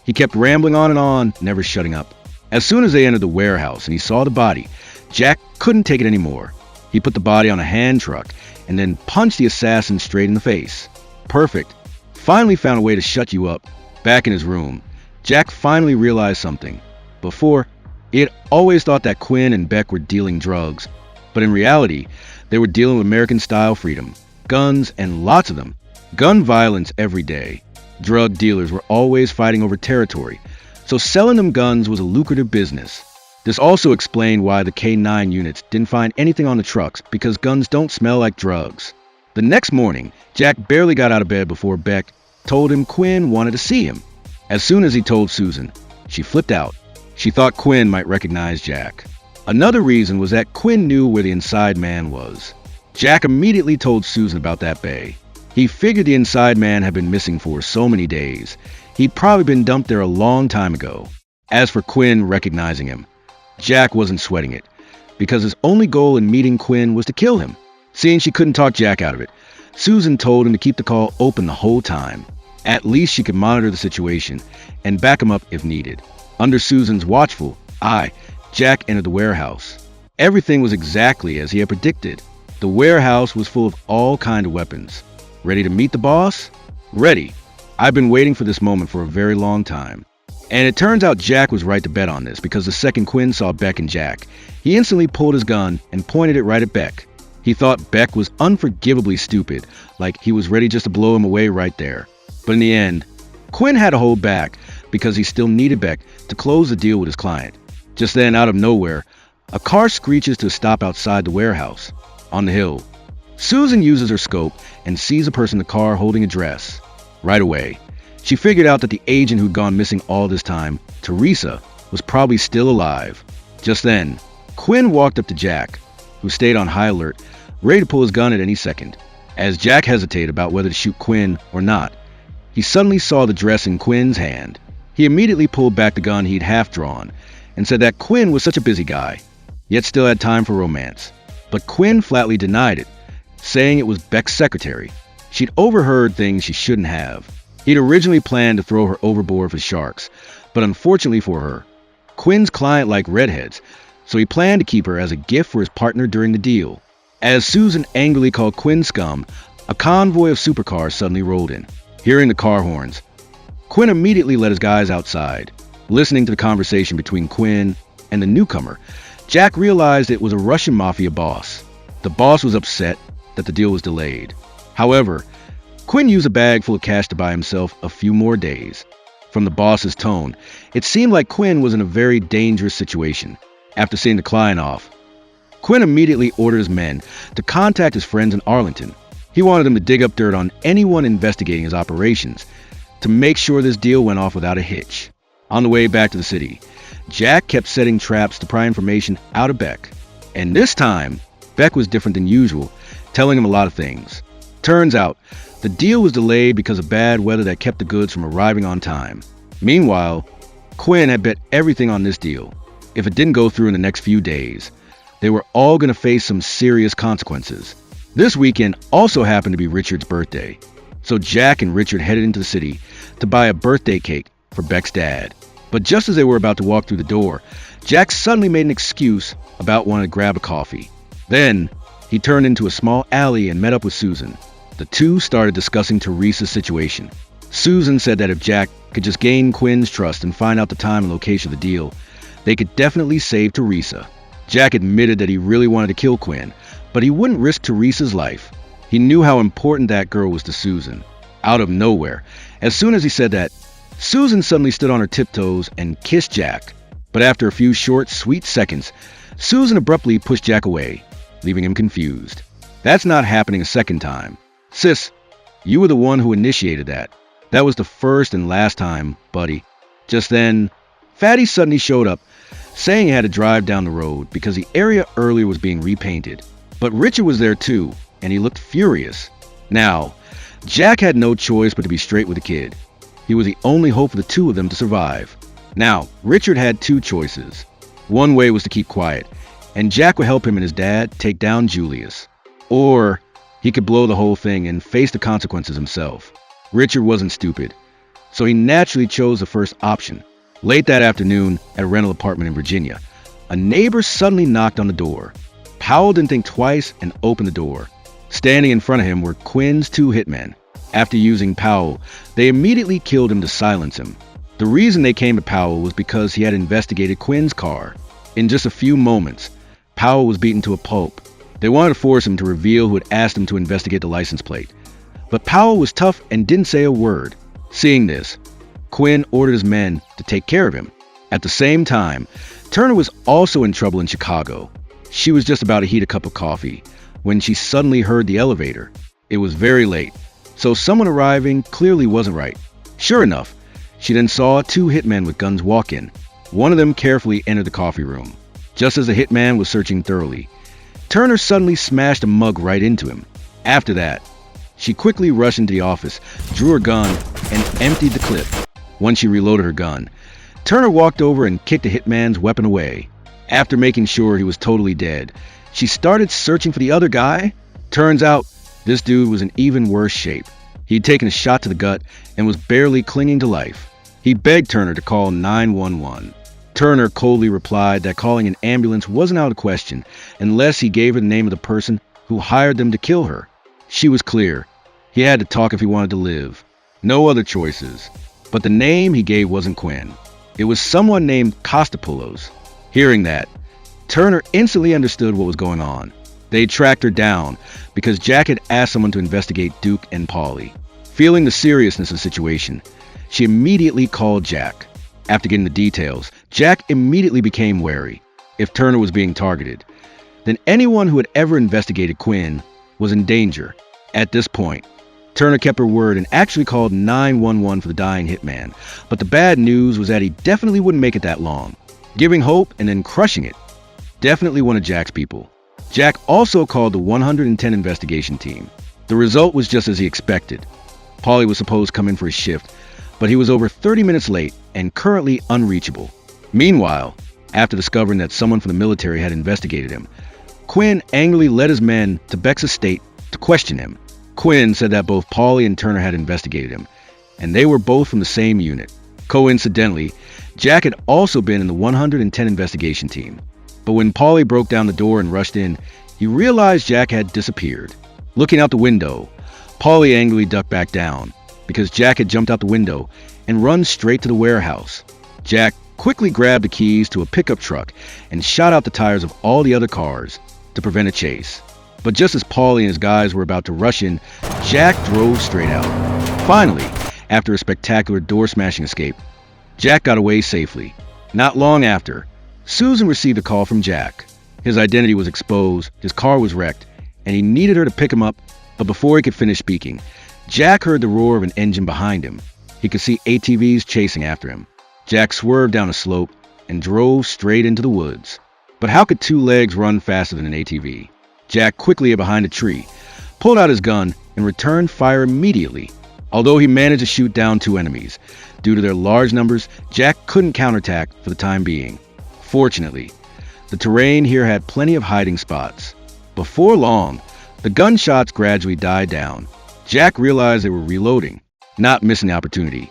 Speaker 2: he kept rambling on, never shutting up. As soon as they entered the warehouse and he saw the body, Jack couldn't take it anymore. He put the body on a hand truck and then punched the assassin straight in the face. Perfect. Finally found a way to shut you up. Back in his room, Jack finally realized something. Before, he had always thought that Quinn and Beck were dealing drugs, but in reality, they were dealing with American-style freedom, guns, and lots of them. Gun violence every day. Drug dealers were always fighting over territory, so selling them guns was a lucrative business. This also explained why the K9 units didn't find anything on the trucks, because guns don't smell like drugs. The next morning, Jack barely got out of bed before Beck told him Quinn wanted to see him. As soon as he told Susan, she flipped out. She thought Quinn might recognize Jack. Another reason was that Quinn knew where the inside man was. Jack immediately told Susan about that bay. He figured the inside man had been missing for so many days. He'd probably been dumped there a long time ago. As for Quinn recognizing him, Jack wasn't sweating it, because his only goal in meeting Quinn was to kill him. Seeing she couldn't talk Jack out of it, Susan told him to keep the call open the whole time. At least she could monitor the situation and back him up if needed. Under Susan's watchful eye, Jack entered the warehouse. Everything was exactly as he had predicted. The warehouse was full of all kinds of weapons. Ready to meet the boss? Ready. I've been waiting for this moment for a very long time. And it turns out Jack was right to bet on this, because the second Quinn saw Beck and Jack, he instantly pulled his gun and pointed it right at Beck. He thought Beck was unforgivably stupid, like he was ready just to blow him away right there. But in the end, Quinn had to hold back because he still needed Beck to close the deal with his client. Just then, out of nowhere, a car screeches to a stop outside the warehouse. On the hill, Susan uses her scope and sees a person in the car holding a dress. Right away, she figured out that the agent who'd gone missing all this time, Teresa, was probably still alive. Just then, Quinn walked up to Jack, who stayed on high alert, ready to pull his gun at any second. As Jack hesitated about whether to shoot Quinn or not, he suddenly saw the dress in Quinn's hand. He immediately pulled back the gun he'd half drawn and said that Quinn was such a busy guy, yet still had time for romance. But Quinn flatly denied it, saying it was Beck's secretary. She'd overheard things she shouldn't have. He'd originally planned to throw her overboard for sharks, but unfortunately for her, Quinn's client liked redheads, so he planned to keep her as a gift for his partner during the deal. As Susan angrily called Quinn scum, a convoy of supercars suddenly rolled in. Hearing the car horns, Quinn immediately led his guys outside. Listening to the conversation between Quinn and the newcomer, Jack realized it was a Russian mafia boss. The boss was upset that the deal was delayed. However, Quinn used a bag full of cash to buy himself a few more days. From the boss's tone, it seemed like Quinn was in a very dangerous situation. After seeing the client off, Quinn immediately ordered his men to contact his friends in Arlington. He wanted them to dig up dirt on anyone investigating his operations to make sure this deal went off without a hitch. On the way back to the city, Jack kept setting traps to pry information out of Beck. And this time, Beck was different than usual, telling him a lot of things. Turns out, the deal was delayed because of bad weather that kept the goods from arriving on time. Meanwhile, Quinn had bet everything on this deal. If it didn't go through in the next few days, they were all going to face some serious consequences. This weekend also happened to be Richard's birthday, so Jack and Richard headed into the city to buy a birthday cake for Beck's dad. But just as they were about to walk through the door, Jack suddenly made an excuse about wanting to grab a coffee. Then, he turned into a small alley and met up with Susan. The two started discussing Teresa's situation. Susan said that if Jack could just gain Quinn's trust and find out the time and location of the deal, they could definitely save Teresa. Jack admitted that he really wanted to kill Quinn, but he wouldn't risk Teresa's life. He knew how important that girl was to Susan. Out of nowhere, as soon as he said that, Susan suddenly stood on her tiptoes and kissed Jack. But after a few short, sweet seconds, Susan abruptly pushed Jack away, leaving him confused. That's not happening a second time. Sis, you were the one who initiated that. That was the first and last time, buddy. Just then, Fatty suddenly showed up, saying he had to drive down the road because the area earlier was being repainted. But Richard was there too, and he looked furious. Now, Jack had no choice but to be straight with the kid. He was the only hope for the two of them to survive. Now, Richard had two choices. One way was to keep quiet, and Jack would help him and his dad take down Julius. Or he could blow the whole thing and face the consequences himself. Richard wasn't stupid, so he naturally chose the first option. Late that afternoon, at a rental apartment in Virginia, a neighbor suddenly knocked on the door. Powell didn't think twice and opened the door. Standing in front of him were Quinn's two hitmen. After using Powell, they immediately killed him to silence him. The reason they came to Powell was because he had investigated Quinn's car. In just a few moments, Powell was beaten to a pulp. They wanted to force him to reveal who had asked him to investigate the license plate. But Powell was tough and didn't say a word. Seeing this, Quinn ordered his men to take care of him. At the same time, Turner was also in trouble in Chicago. She was just about to heat a cup of coffee when she suddenly heard the elevator. It was very late, so someone arriving clearly wasn't right. Sure enough, she then saw two hitmen with guns walk in. One of them carefully entered the coffee room. Just as the hitman was searching thoroughly, Turner suddenly smashed a mug right into him. After that, she quickly rushed into the office, drew her gun, and emptied the clip. Once she reloaded her gun, Turner walked over and kicked the hitman's weapon away. After making sure he was totally dead, she started searching for the other guy. Turns out, this dude was in even worse shape. He'd taken a shot to the gut and was barely clinging to life. He begged Turner to call 911. Turner coldly replied that calling an ambulance wasn't out of question unless he gave her the name of the person who hired them to kill her. She was clear. He had to talk if he wanted to live. No other choices. But the name he gave wasn't Quinn. It was someone named Costopoulos. Hearing that, Turner instantly understood what was going on. They tracked her down because Jack had asked someone to investigate Duke and Polly. Feeling the seriousness of the situation, she immediately called Jack. After getting the details, Jack immediately became wary. If Turner was being targeted, then anyone who had ever investigated Quinn was in danger. At this point, Turner kept her word and actually called 911 for the dying hitman. But the bad news was that he definitely wouldn't make it that long. Giving hope and then crushing it. Definitely one of Jack's people. Jack also called the 110 investigation team. The result was just as he expected. Paulie was supposed to come in for his shift, but he was over 30 minutes late and currently unreachable. Meanwhile, after discovering that someone from the military had investigated him, Quinn angrily led his men to Beck's estate to question him. Quinn said that both Paulie and Turner had investigated him, and they were both from the same unit. Coincidentally, Jack had also been in the 110 investigation team. But when Paulie broke down the door and rushed in, he realized Jack had disappeared. Looking out the window, Paulie angrily ducked back down because Jack had jumped out the window and run straight to the warehouse. Jack quickly grabbed the keys to a pickup truck and shot out the tires of all the other cars to prevent a chase. But just as Paulie and his guys were about to rush in, Jack drove straight out. Finally, after a spectacular door-smashing escape, Jack got away safely. Not long after, Susan received a call from Jack. His identity was exposed, his car was wrecked, and he needed her to pick him up, but before he could finish speaking, Jack heard the roar of an engine behind him. He could see ATVs chasing after him. Jack swerved down a slope and drove straight into the woods. But how could two legs run faster than an ATV? Jack quickly hid behind a tree, pulled out his gun, and returned fire immediately. Although he managed to shoot down two enemies, due to their large numbers, Jack couldn't counterattack for the time being. Fortunately, the terrain here had plenty of hiding spots. Before long, the gunshots gradually died down. Jack realized they were reloading, not missing the opportunity.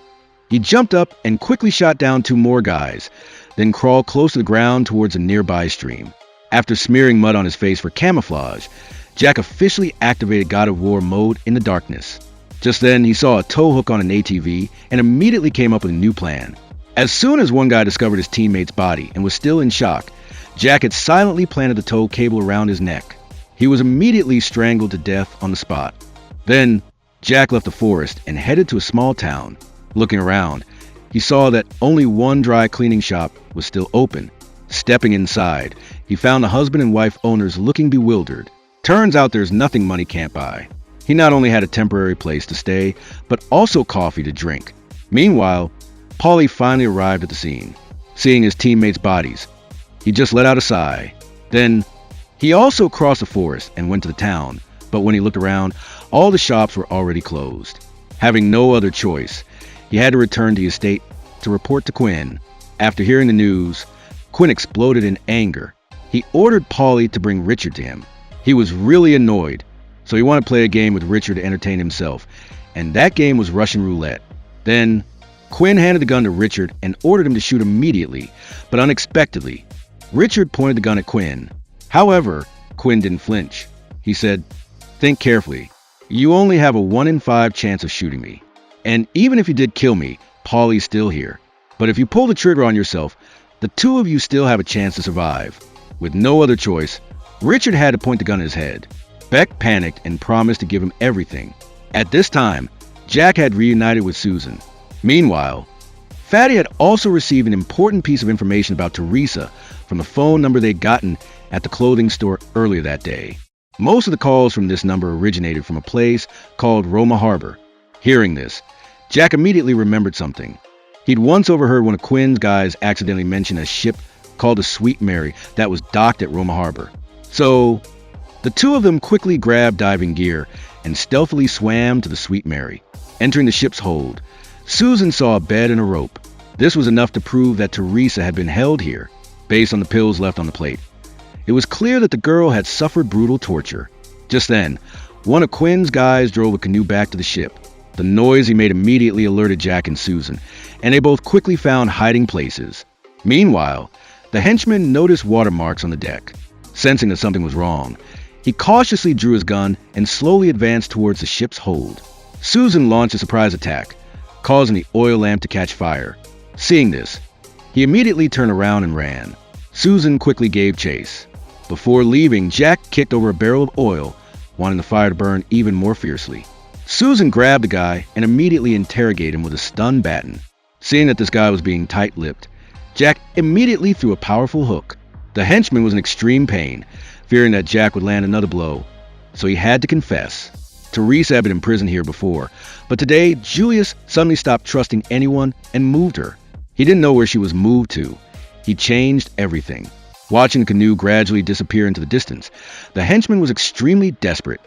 Speaker 2: He jumped up and quickly shot down 2 more guys, then crawled close to the ground towards a nearby stream. After smearing mud on his face for camouflage, Jack officially activated God of War mode in the darkness. Just then, he saw a tow hook on an ATV and immediately came up with a new plan. As soon as one guy discovered his teammate's body and was still in shock, Jack had silently planted the tow cable around his neck. He was immediately strangled to death on the spot. Then, Jack left the forest and headed to a small town. Looking around, he saw that only one dry cleaning shop was still open. Stepping inside, he found the husband and wife owners looking bewildered. Turns out there's nothing money can't buy. He not only had a temporary place to stay, but also coffee to drink. Meanwhile, Paulie finally arrived at the scene. Seeing his teammates' bodies, he just let out a sigh. Then, he also crossed the forest and went to the town, but when he looked around, all the shops were already closed. Having no other choice, he had to return to the estate to report to Quinn. After hearing the news, Quinn exploded in anger. He ordered Paulie to bring Richard to him. He was really annoyed, so he wanted to play a game with Richard to entertain himself, and that game was Russian roulette. Then, Quinn handed the gun to Richard and ordered him to shoot immediately, but unexpectedly, Richard pointed the gun at Quinn. However, Quinn didn't flinch. He said, "Think carefully. You only have a 1 in 5 chance of shooting me. And even if you did kill me, Paulie's still here. But if you pull the trigger on yourself, the 2 of you still have a chance to survive." With no other choice, Richard had to point the gun at his head. Beck panicked and promised to give him everything. At this time, Jack had reunited with Susan. Meanwhile, Fatty had also received an important piece of information about Teresa from the phone number they'd gotten at the clothing store earlier that day. Most of the calls from this number originated from a place called Roma Harbor. Hearing this, Jack immediately remembered something. He'd once overheard one of Quinn's guys accidentally mention a ship called the Sweet Mary that was docked at Roma Harbor. So, the 2 of them quickly grabbed diving gear and stealthily swam to the Sweet Mary. Entering the ship's hold, Susan saw a bed and a rope. This was enough to prove that Teresa had been held here, based on the pills left on the plate. It was clear that the girl had suffered brutal torture. Just then, one of Quinn's guys drove a canoe back to the ship. The noise he made immediately alerted Jack and Susan, and they both quickly found hiding places. Meanwhile, the henchman noticed watermarks on the deck. Sensing that something was wrong, he cautiously drew his gun and slowly advanced towards the ship's hold. Susan launched a surprise attack, causing the oil lamp to catch fire. Seeing this, he immediately turned around and ran. Susan quickly gave chase. Before leaving, Jack kicked over a barrel of oil, wanting the fire to burn even more fiercely. Susan grabbed the guy and immediately interrogated him with a stun baton. Seeing that this guy was being tight-lipped, Jack immediately threw a powerful hook. The henchman was in extreme pain, fearing that Jack would land another blow, so he had to confess. Teresa had been imprisoned here before, but today Julius suddenly stopped trusting anyone and moved her. He didn't know where she was moved to. He changed everything. Watching the canoe gradually disappear into the distance, the henchman was extremely desperate,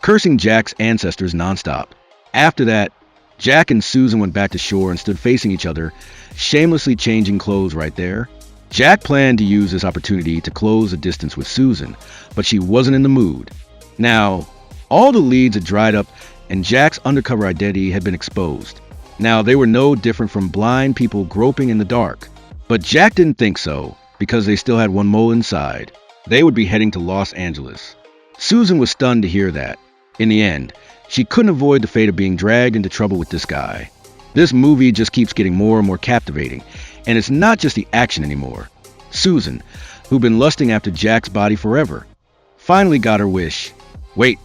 Speaker 2: cursing Jack's ancestors nonstop. After that, Jack and Susan went back to shore and stood facing each other, shamelessly changing clothes right there. Jack planned to use this opportunity to close the distance with Susan, but she wasn't in the mood. Now, all the leads had dried up and Jack's undercover identity had been exposed. Now, they were no different from blind people groping in the dark. But Jack didn't think so, because they still had one mole inside. They would be heading to Los Angeles. Susan was stunned to hear that. In the end, she couldn't avoid the fate of being dragged into trouble with this guy. This movie just keeps getting more and more captivating, and it's not just the action anymore. Susan, who'd been lusting after Jack's body forever, finally got her wish. Wait,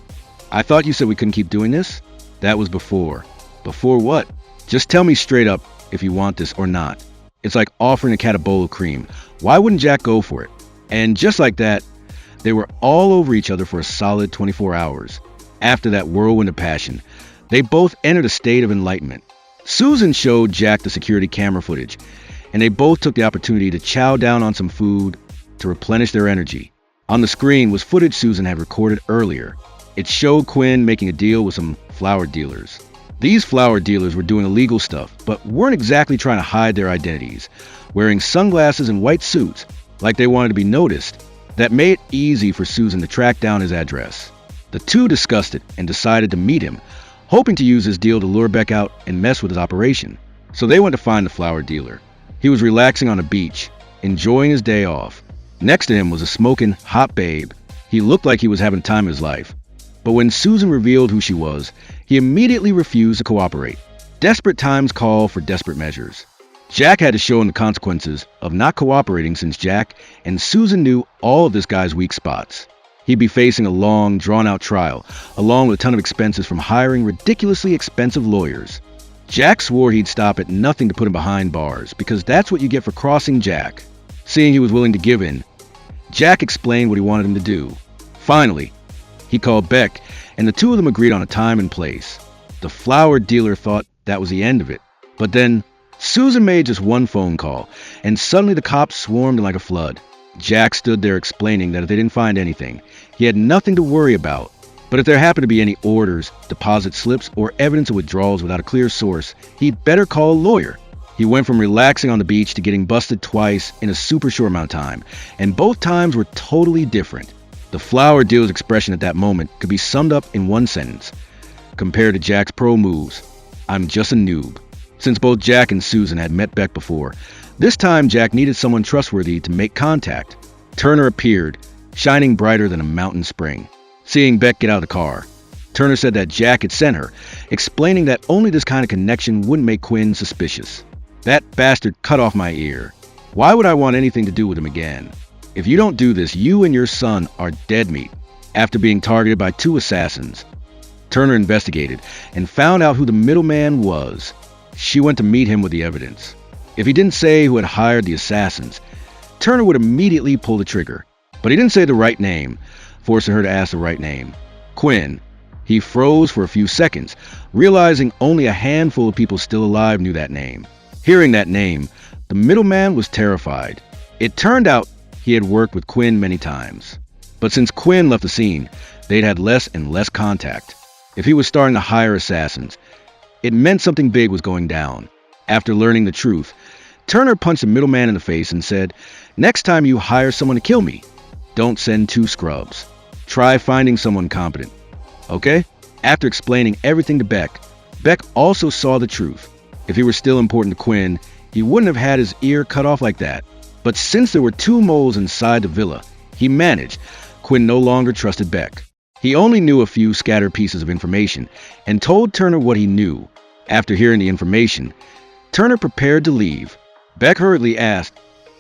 Speaker 2: I thought you said we couldn't keep doing this? That was before. Before what? Just tell me straight up if you want this or not. It's like offering a cat a bowl of cream. Why wouldn't Jack go for it? And just like that, they were all over each other for a solid 24 hours. After that whirlwind of passion, they both entered a state of enlightenment. Susan showed Jack the security camera footage, and they both took the opportunity to chow down on some food to replenish their energy. On the screen was footage Susan had recorded earlier. It showed Quinn making a deal with some flower dealers. These flower dealers were doing illegal stuff, but weren't exactly trying to hide their identities, wearing sunglasses and white suits like they wanted to be noticed. That made it easy for Susan to track down his address. The two discussed it and decided to meet him, hoping to use his deal to lure Beck out and mess with his operation. So they went to find the flower dealer. He was relaxing on a beach, enjoying his day off. Next to him was a smoking, hot babe. He looked like he was having the time of his life. But when Susan revealed who she was, he immediately refused to cooperate. Desperate times call for desperate measures. Jack had to show him the consequences of not cooperating, since Jack and Susan knew all of this guy's weak spots. He'd be facing a long, drawn-out trial, along with a ton of expenses from hiring ridiculously expensive lawyers. Jack swore he'd stop at nothing to put him behind bars, because that's what you get for crossing Jack. Seeing he was willing to give in, Jack explained what he wanted him to do. Finally, he called Beck, and the two of them agreed on a time and place. The flower dealer thought that was the end of it. But then, Susan made just one phone call, and suddenly the cops swarmed like a flood. Jack stood there explaining that if they didn't find anything, he had nothing to worry about. But if there happened to be any orders, deposit slips, or evidence of withdrawals without a clear source, he'd better call a lawyer. He went from relaxing on the beach to getting busted twice in a super short amount of time, and both times were totally different. The flower dealer's expression at that moment could be summed up in one sentence. Compared to Jack's pro moves, "I'm just a noob." Since both Jack and Susan had met Beck before, this time Jack needed someone trustworthy to make contact. Turner appeared, shining brighter than a mountain spring. Seeing Beck get out of the car, Turner said that Jack had sent her, explaining that only this kind of connection wouldn't make Quinn suspicious. "That bastard cut off my ear. Why would I want anything to do with him again? If you don't do this, you and your son are dead meat." After being targeted by 2 assassins, Turner investigated and found out who the middleman was. She went to meet him with the evidence. If he didn't say who had hired the assassins, Turner would immediately pull the trigger. But he didn't say the right name, forcing her to ask the right name. Quinn. He froze for a few seconds, realizing only a handful of people still alive knew that name. Hearing that name, the middleman was terrified. It turned out he had worked with Quinn many times. But since Quinn left the scene, they'd had less and less contact. If he was starting to hire assassins, it meant something big was going down. After learning the truth, Turner punched the middleman in the face and said, "Next time you hire someone to kill me, don't send 2 scrubs. Try finding someone competent. Okay?" After explaining everything to Beck, Beck also saw the truth. If he were still important to Quinn, he wouldn't have had his ear cut off like that. But since there were 2 moles inside the villa, he managed. Quinn no longer trusted Beck. He only knew a few scattered pieces of information and told Turner what he knew. After hearing the information, Turner prepared to leave. Beck hurriedly asked,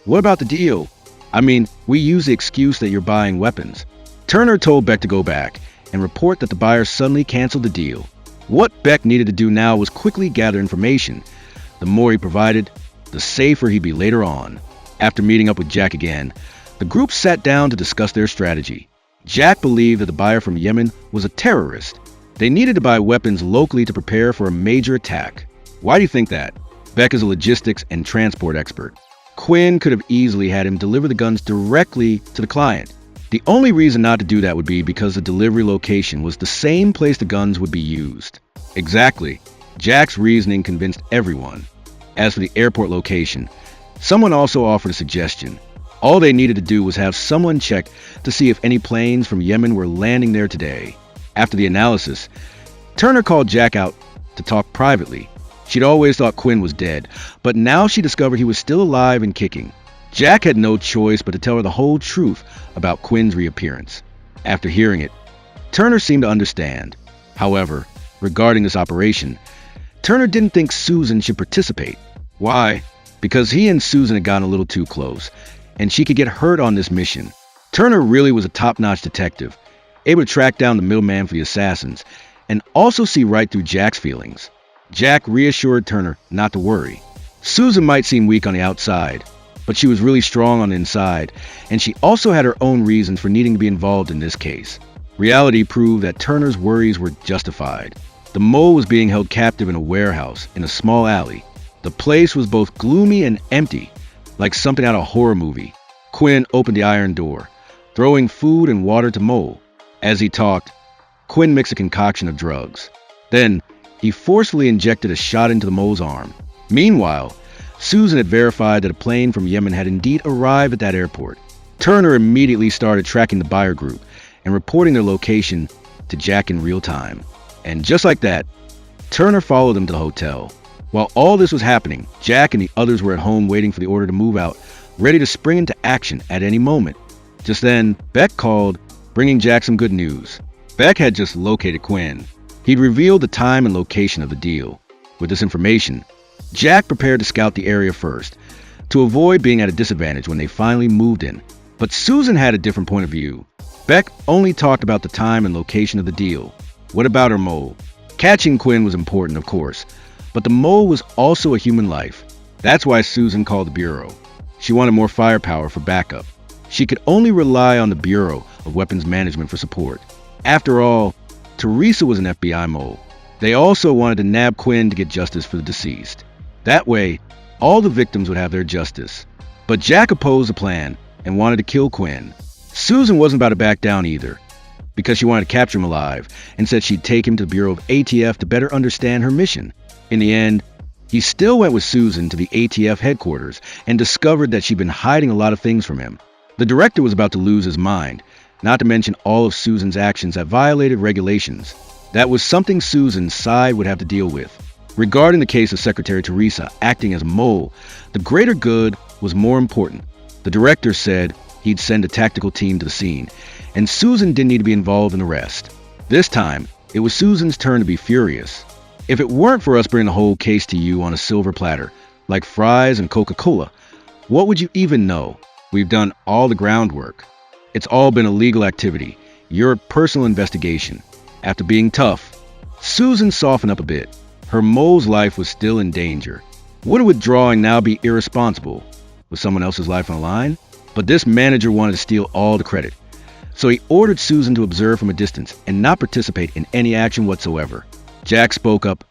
Speaker 2: "What about the deal? I mean, we use the excuse that you're buying weapons." Turner told Beck to go back and report that the buyer suddenly canceled the deal. What Beck needed to do now was quickly gather information. The more he provided, the safer he'd be later on. After meeting up with Jack again, the group sat down to discuss their strategy. Jack believed that the buyer from Yemen was a terrorist. They needed to buy weapons locally to prepare for a major attack. Why do you think that? Beck is a logistics and transport expert. Quinn could have easily had him deliver the guns directly to the client. The only reason not to do that would be because the delivery location was the same place the guns would be used. Exactly. Jack's reasoning convinced everyone. As for the airport location, someone also offered a suggestion. All they needed to do was have someone check to see if any planes from Yemen were landing there today. After the analysis, Turner called Jack out to talk privately. She'd always thought Quinn was dead, but now she discovered he was still alive and kicking. Jack had no choice but to tell her the whole truth about Quinn's reappearance. After hearing it, Turner seemed to understand. However, regarding this operation, Turner didn't think Susan should participate. Why? Because he and Susan had gotten a little too close, and she could get hurt on this mission. Turner really was a top-notch detective, able to track down the middleman for the assassins, and also see right through Jack's feelings. Jack reassured Turner not to worry. Susan might seem weak on the outside, but she was really strong on the inside, and she also had her own reasons for needing to be involved in this case. Reality proved that Turner's worries were justified. The mole was being held captive in a warehouse in a small alley. The place was both gloomy and empty, like something out of a horror movie. Quinn opened the iron door, throwing food and water to Mole. As he talked, Quinn mixed a concoction of drugs. Then, he forcefully injected a shot into the mole's arm. Meanwhile, Susan had verified that a plane from Yemen had indeed arrived at that airport. Turner immediately started tracking the buyer group and reporting their location to Jack in real time. And just like that, Turner followed them to the hotel. While all this was happening, Jack and the others were at home waiting for the order to move out, ready to spring into action at any moment. Just then, Beck called, bringing Jack some good news. Beck had just located Quinn. He'd revealed the time and location of the deal. With this information, Jack prepared to scout the area first, to avoid being at a disadvantage when they finally moved in. But Susan had a different point of view. Beck only talked about the time and location of the deal. What about her mole? Catching Quinn was important, of course, but the mole was also a human life. That's why Susan called the Bureau. She wanted more firepower for backup. She could only rely on the Bureau of Weapons Management for support. After all, Teresa was an FBI mole. They also wanted to nab Quinn to get justice for the deceased. That way, all the victims would have their justice. But Jack opposed the plan and wanted to kill Quinn. Susan wasn't about to back down either, because she wanted to capture him alive and said she'd take him to the Bureau of ATF to better understand her mission. In the end, he still went with Susan to the ATF headquarters and discovered that she'd been hiding a lot of things from him. The director was about to lose his mind, not to mention all of Susan's actions that violated regulations. That was something Susan's side would have to deal with. Regarding the case of Secretary Teresa acting as a mole, the greater good was more important. The director said he'd send a tactical team to the scene, and Susan didn't need to be involved in the rest. This time, it was Susan's turn to be furious. If it weren't for us bringing the whole case to you on a silver platter, like fries and Coca-Cola, what would you even know? We've done all the groundwork. It's all been a legal activity, your personal investigation. After being tough, Susan softened up a bit. Her mole's life was still in danger. Would a withdrawing now be irresponsible? Was someone else's life on the line? But this manager wanted to steal all the credit. So he ordered Susan to observe from a distance and not participate in any action whatsoever. Jack spoke up,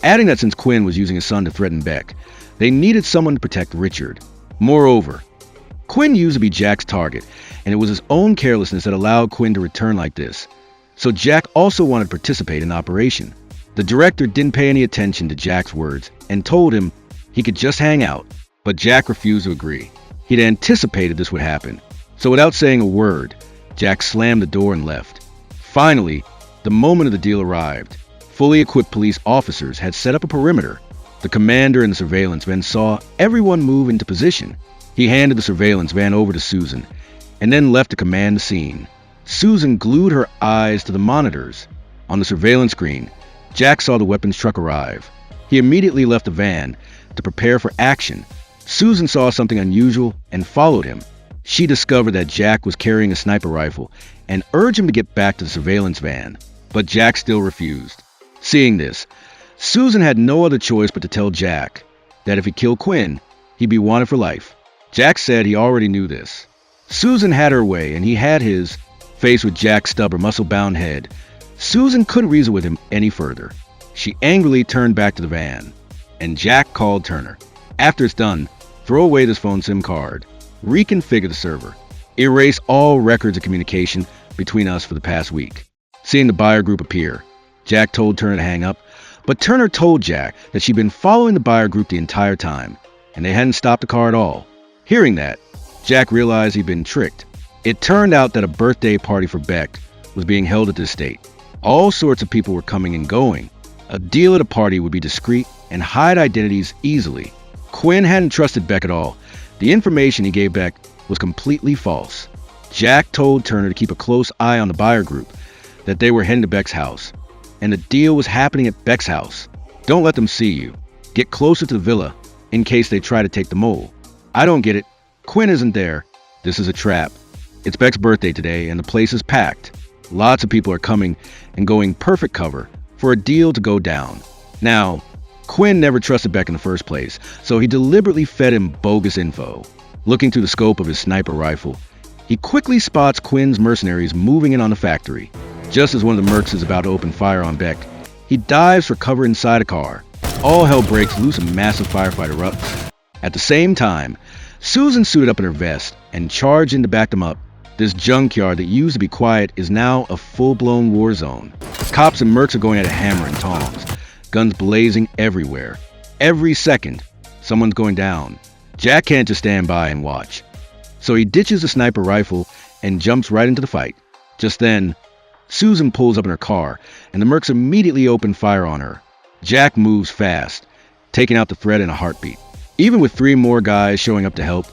Speaker 2: adding that since Quinn was using his son to threaten Beck, they needed someone to protect Richard. Moreover, Quinn used to be Jack's target, and it was his own carelessness that allowed Quinn to return like this. So Jack also wanted to participate in the operation. The director didn't pay any attention to Jack's words and told him he could just hang out, but Jack refused to agree. He'd anticipated this would happen. So without saying a word, Jack slammed the door and left. Finally, the moment of the deal arrived. Fully equipped police officers had set up a perimeter. The commander and the surveillance van saw everyone move into position. He handed the surveillance van over to Susan and then left to command the scene. Susan glued her eyes to the monitors. On the surveillance screen, Jack saw the weapons truck arrive. He immediately left the van to prepare for action. Susan saw something unusual and followed him. She discovered that Jack was carrying a sniper rifle and urged him to get back to the surveillance van, but Jack still refused. Seeing this, Susan had no other choice but to tell Jack that if he killed Quinn, he'd be wanted for life. Jack said he already knew this. Susan had her way and he had his. Faced with Jack's stubborn, muscle-bound head, Susan couldn't reason with him any further. She angrily turned back to the van, and Jack called Turner. After it's done, throw away this phone SIM card, reconfigure the server, erase all records of communication between us for the past week. Seeing the buyer group appear, Jack told Turner to hang up, but Turner told Jack that she'd been following the buyer group the entire time, and they hadn't stopped the car at all. Hearing that, Jack realized he'd been tricked. It turned out that a birthday party for Beck was being held at the estate. All sorts of people were coming and going. A deal at a party would be discreet and hide identities easily. Quinn hadn't trusted Beck at all. The information he gave Beck was completely false. Jack told Turner to keep a close eye on the buyer group, that they were heading to Beck's house, and the deal was happening at Beck's house. Don't let them see you. Get closer to the villa in case they try to take the mole. I don't get it. Quinn isn't there. This is a trap. It's Beck's birthday today and the place is packed. Lots of people are coming and going perfect cover for a deal to go down. Now, Quinn never trusted Beck in the first place, so he deliberately fed him bogus info. Looking through the scope of his sniper rifle, he quickly spots Quinn's mercenaries moving in on the factory. Just as one of the mercs is about to open fire on Beck, he dives for cover inside a car. All hell breaks loose and massive firefight erupts. At the same time, Susan suited up in her vest and charged in to back them up. This junkyard that used to be quiet is now a full-blown war zone. Cops and mercs are going at a hammer and tongs, guns blazing everywhere. Every second, someone's going down. Jack can't just stand by and watch. So he ditches the sniper rifle and jumps right into the fight. Just then, Susan pulls up in her car, and the mercs immediately open fire on her. Jack moves fast, taking out the threat in a heartbeat. Even with 3 more guys showing up to help,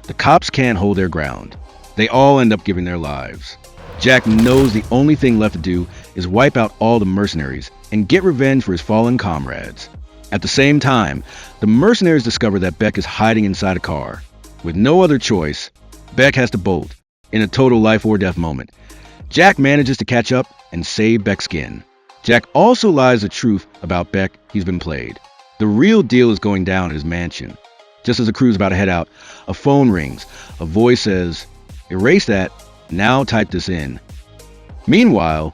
Speaker 2: the cops can't hold their ground. They all end up giving their lives. Jack knows the only thing left to do is wipe out all the mercenaries and get revenge for his fallen comrades. At the same time, the mercenaries discover that Beck is hiding inside a car. With no other choice, Beck has to bolt, in a total life or death moment. Jack manages to catch up and save Beck's skin. Jack also lies the truth about Beck he's been played. The real deal is going down at his mansion. Just as the crew's about to head out, a phone rings. A voice says, "Erase that, now type this in." Meanwhile,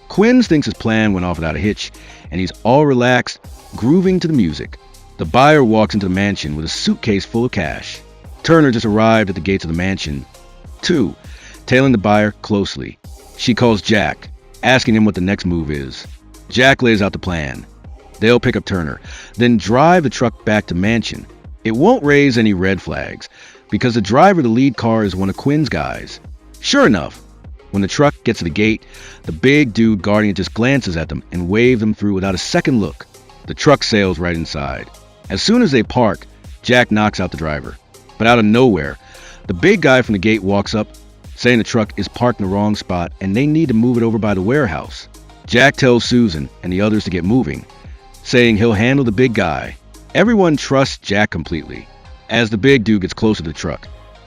Speaker 2: Quinn thinks his plan went off without a hitch, and he's all relaxed, grooving to the music. The buyer walks into the mansion with a suitcase full of cash. Turner just arrived at the gates of the mansion, too, tailing the buyer closely. She calls Jack, asking him what the next move is. Jack lays out the plan. They'll pick up Turner, then drive the truck back to mansion. It won't raise any red flags, because the driver of the lead car is one of Quinn's guys. Sure enough, when the truck gets to the gate, the big dude guarding it just glances at them and waves them through without a second look. The truck sails right inside. As soon as they park, Jack knocks out the driver. But out of nowhere, the big guy from the gate walks up, saying the truck is parked in the wrong spot and they need to move it over by the warehouse. Jack tells Susan and the others to get moving, saying he'll handle the big guy. Everyone trusts Jack completely. As the big dude gets closer to the truck,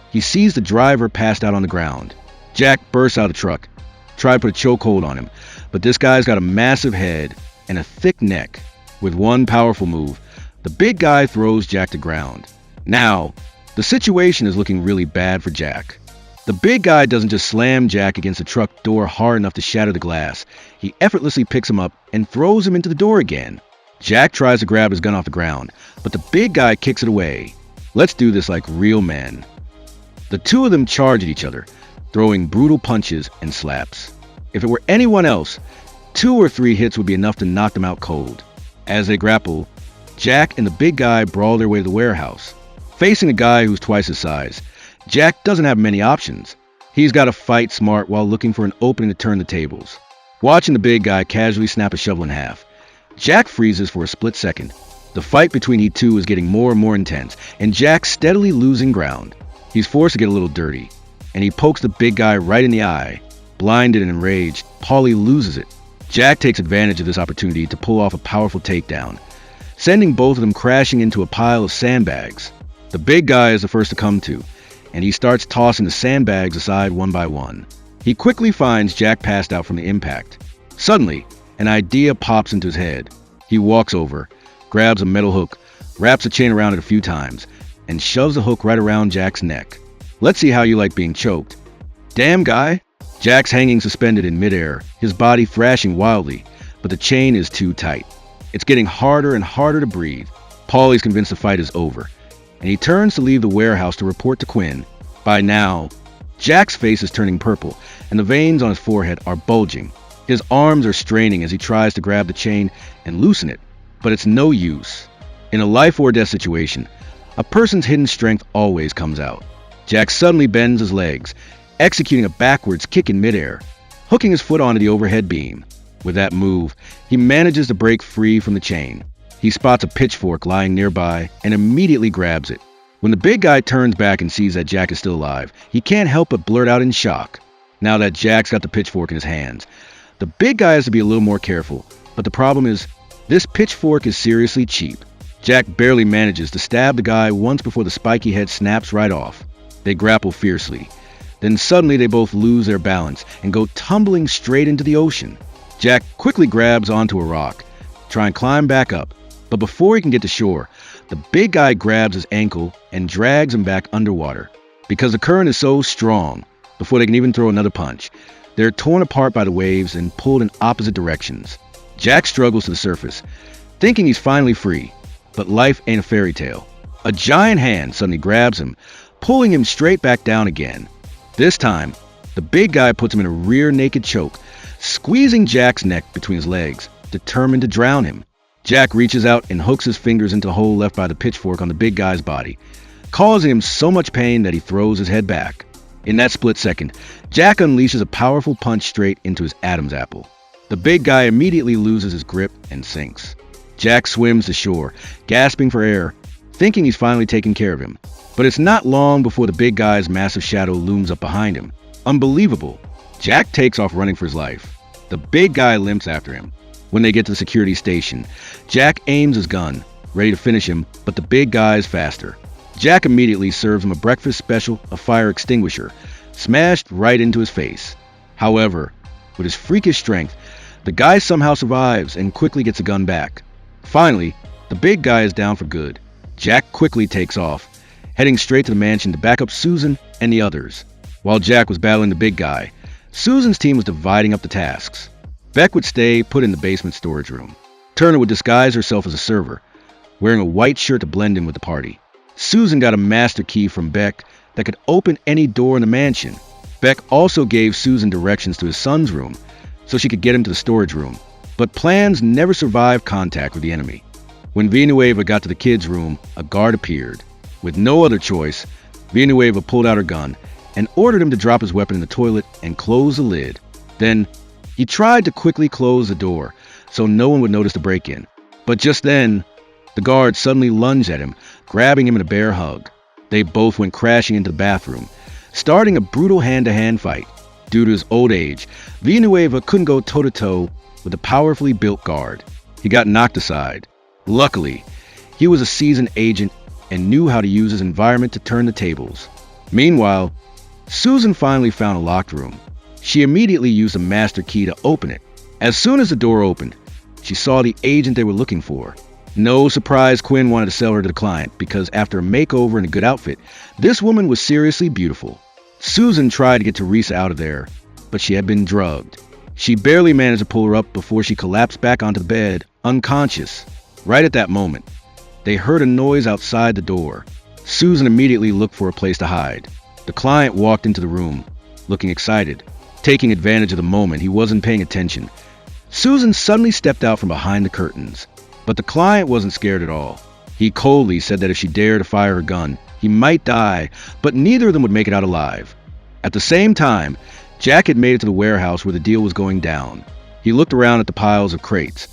Speaker 2: he sees the driver passed out on the ground. Jack bursts out of the truck, tries to put a chokehold on him, but this guy's got a massive head and a thick neck. With one powerful move, the big guy throws Jack to ground. Now, the situation is looking really bad for Jack. The big guy doesn't just slam Jack against the truck door hard enough to shatter the glass. He effortlessly picks him up and throws him into the door again. Jack tries to grab his gun off the ground, but the big guy kicks it away. Let's do this like real men. The two of them charge at each other, throwing brutal punches and slaps. If it were anyone else, 2 or 3 hits would be enough to knock them out cold. As they grapple, Jack and the big guy brawl their way to the warehouse. Facing a guy who's twice his size, Jack doesn't have many options. He's got to fight smart while looking for an opening to turn the tables. Watching the big guy casually snap a shovel in half, Jack freezes for a split second. The fight between the two is getting more and more intense, and Jack's steadily losing ground. He's forced to get a little dirty, and he pokes the big guy right in the eye. Blinded and enraged, Paulie loses it. Jack takes advantage of this opportunity to pull off a powerful takedown, sending both of them crashing into a pile of sandbags. The big guy is the first to come to, and he starts tossing the sandbags aside one by one. He quickly finds Jack passed out from the impact. Suddenly, an idea pops into his head. He walks over, grabs a metal hook, wraps a chain around it a few times, and shoves the hook right around Jack's neck. Let's see how you like being choked. Damn, guy. Jack's hanging suspended in midair, his body thrashing wildly, but the chain is too tight. It's getting harder and harder to breathe. Paulie's convinced the fight is over, and he turns to leave the warehouse to report to Quinn. By now, Jack's face is turning purple, and the veins on his forehead are bulging. His arms are straining as he tries to grab the chain and loosen it, but it's no use. In a life or death situation, a person's hidden strength always comes out. Jack suddenly bends his legs, executing a backwards kick in midair, hooking his foot onto the overhead beam. With that move, he manages to break free from the chain. He spots a pitchfork lying nearby and immediately grabs it. When the big guy turns back and sees that Jack is still alive, he can't help but blurt out in shock. Now that Jack's got the pitchfork in his hands, the big guy has to be a little more careful, but the problem is, this pitchfork is seriously cheap. Jack barely manages to stab the guy once before the spiky head snaps right off. They grapple fiercely. Then suddenly they both lose their balance and go tumbling straight into the ocean. Jack quickly grabs onto a rock, trying to climb back up, but before he can get to shore, the big guy grabs his ankle and drags him back underwater. Because the current is so strong, before they can even throw another punch, they're torn apart by the waves and pulled in opposite directions. Jack struggles to the surface, thinking he's finally free, but life ain't a fairy tale. A giant hand suddenly grabs him, pulling him straight back down again. This time, the big guy puts him in a rear naked choke, squeezing Jack's neck between his legs, determined to drown him. Jack reaches out and hooks his fingers into the hole left by the pitchfork on the big guy's body, causing him so much pain that he throws his head back. In that split second, Jack unleashes a powerful punch straight into his Adam's apple. The big guy immediately loses his grip and sinks. Jack swims to shore, gasping for air, thinking he's finally taken care of him. But it's not long before the big guy's massive shadow looms up behind him. Unbelievable. Jack takes off running for his life. The big guy limps after him. When they get to the security station, Jack aims his gun, ready to finish him, but the big guy is faster. Jack immediately serves him a breakfast special, a fire extinguisher, smashed right into his face. However, with his freakish strength, the guy somehow survives and quickly gets a gun back. Finally, the big guy is down for good. Jack quickly takes off, heading straight to the mansion to back up Susan and the others. While Jack was battling the big guy, Susan's team was dividing up the tasks. Beck would stay put in the basement storage room. Turner would disguise herself as a server, wearing a white shirt to blend in with the party. Susan got a master key from Beck that could open any door in the mansion. Beck also gave Susan directions to his son's room so she could get him to the storage room. But plans never survived contact with the enemy. When Villanueva got to the kids' room, a guard appeared. With no other choice, Villanueva pulled out her gun and ordered him to drop his weapon in the toilet and close the lid. Then, he tried to quickly close the door so no one would notice the break-in. But just then, the guard suddenly lunged at him, grabbing him in a bear hug. They both went crashing into the bathroom, starting a brutal hand-to-hand fight. Due to his old age, Villanueva couldn't go toe-to-toe with a powerfully built guard. He got knocked aside. Luckily, he was a seasoned agent and knew how to use his environment to turn the tables. Meanwhile, Susan finally found a locked room. She immediately used a master key to open it. As soon as the door opened, she saw the agent they were looking for. No surprise Quinn wanted to sell her to the client because after a makeover and a good outfit, this woman was seriously beautiful. Susan tried to get Teresa out of there, but she had been drugged. She barely managed to pull her up before she collapsed back onto the bed, unconscious. Right at that moment, they heard a noise outside the door. Susan immediately looked for a place to hide. The client walked into the room, looking excited. Taking advantage of the moment, he wasn't paying attention. Susan suddenly stepped out from behind the curtains. But the client wasn't scared at all. He coldly said that if she dared to fire her gun, he might die, but neither of them would make it out alive. At the same time, Jack had made it to the warehouse where the deal was going down. He looked around at the piles of crates,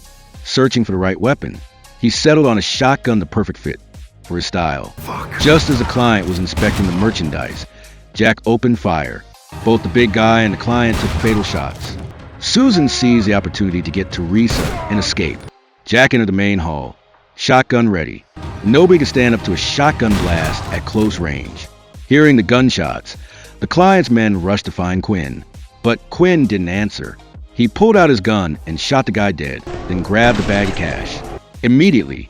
Speaker 2: searching for the right weapon. He settled on a shotgun, the perfect fit for his style. Just as the client was inspecting the merchandise, Jack opened fire. Both the big guy and the client took fatal shots. Susan seized the opportunity to get Teresa and escape. Jack entered the main hall, shotgun ready. Nobody could stand up to a shotgun blast at close range. Hearing the gunshots, the client's men rushed to find Quinn. But Quinn didn't answer. He pulled out his gun and shot the guy dead, then grabbed the bag of cash. Immediately,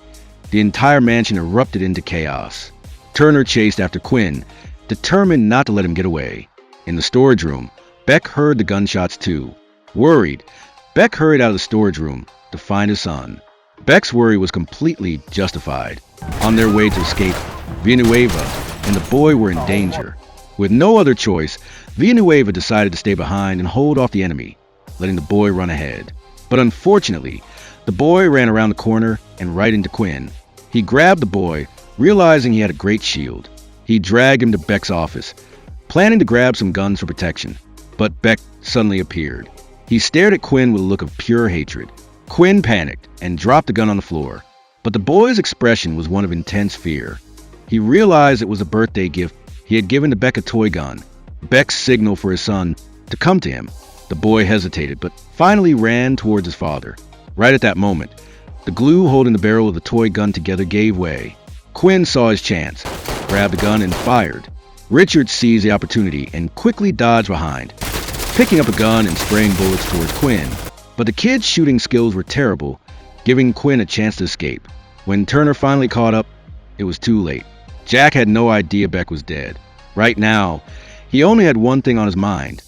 Speaker 2: the entire mansion erupted into chaos. Turner chased after Quinn, determined not to let him get away. In the storage room, Beck heard the gunshots too. Worried, Beck hurried out of the storage room to find his son. Beck's worry was completely justified. On their way to escape, Villanueva and the boy were in danger. With no other choice, Villanueva decided to stay behind and hold off the enemy, letting the boy run ahead. But unfortunately, the boy ran around the corner and right into Quinn. He grabbed the boy, realizing he had a great shield. He dragged him to Beck's office, planning to grab some guns for protection. But Beck suddenly appeared. He stared at Quinn with a look of pure hatred. Quinn panicked and dropped the gun on the floor. But the boy's expression was one of intense fear. He realized it was a birthday gift he had given to Beck, a toy gun. Beck's signal for his son to come to him. The boy hesitated, but finally ran towards his father. Right at that moment, the glue holding the barrel of the toy gun together gave way. Quinn saw his chance, grabbed the gun and fired. Richard seized the opportunity and quickly dodged behind, picking up a gun and spraying bullets towards Quinn. But the kid's shooting skills were terrible, giving Quinn a chance to escape. When Turner finally caught up, it was too late. Jack had no idea Beck was dead. Right now, he only had one thing on his mind: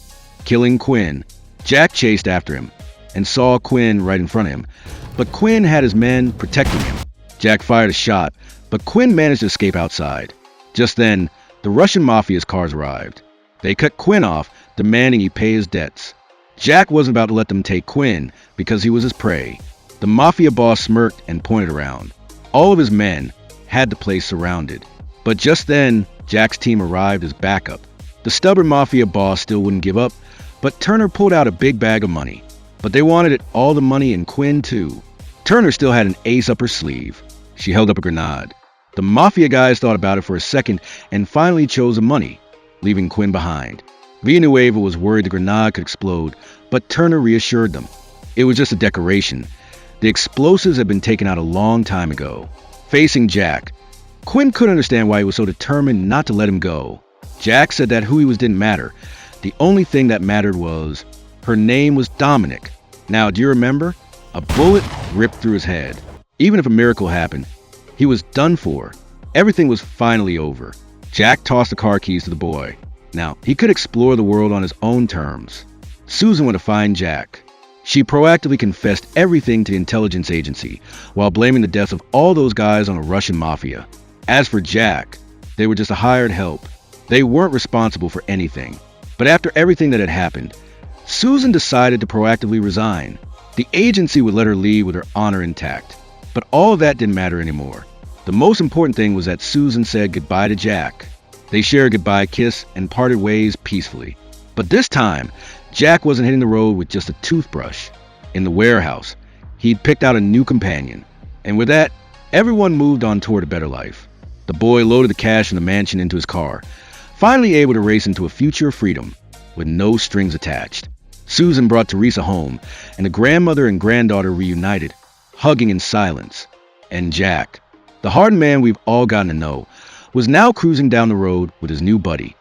Speaker 2: killing Quinn. Jack chased after him and saw Quinn right in front of him, but Quinn had his men protecting him. Jack fired a shot, but Quinn managed to escape outside. Just then, the Russian mafia's cars arrived. They cut Quinn off, demanding he pay his debts. Jack wasn't about to let them take Quinn because he was his prey. The mafia boss smirked and pointed around. All of his men had the place surrounded. But just then, Jack's team arrived as backup. The stubborn mafia boss still wouldn't give up, but Turner pulled out a big bag of money. But they wanted it, all the money, and Quinn too. Turner still had an ace up her sleeve. She held up a grenade. The mafia guys thought about it for a second and finally chose the money, leaving Quinn behind. Villanueva was worried the grenade could explode, but Turner reassured them. It was just a decoration. The explosives had been taken out a long time ago. Facing Jack, Quinn couldn't understand why he was so determined not to let him go. Jack said that who he was didn't matter. The only thing that mattered was her name was Dominic. Now, do you remember? A bullet ripped through his head. Even if a miracle happened, he was done for. Everything was finally over. Jack tossed the car keys to the boy. Now, he could explore the world on his own terms. Susan went to find Jack. She proactively confessed everything to the intelligence agency, while blaming the deaths of all those guys on a Russian mafia. As for Jack, they were just a hired help. They weren't responsible for anything. But after everything that had happened, Susan decided to proactively resign. The agency would let her leave with her honor intact. But all of that didn't matter anymore. The most important thing was that Susan said goodbye to Jack. They shared a goodbye kiss and parted ways peacefully. But this time, Jack wasn't hitting the road with just a toothbrush. In the warehouse, he'd picked out a new companion. And with that, everyone moved on toward a better life. The boy loaded the cash from the mansion into his car, finally able to race into a future of freedom with no strings attached. Susan brought Teresa home, and the grandmother and granddaughter reunited, hugging in silence. And Jack, the hardened man we've all gotten to know, was now cruising down the road with his new buddy,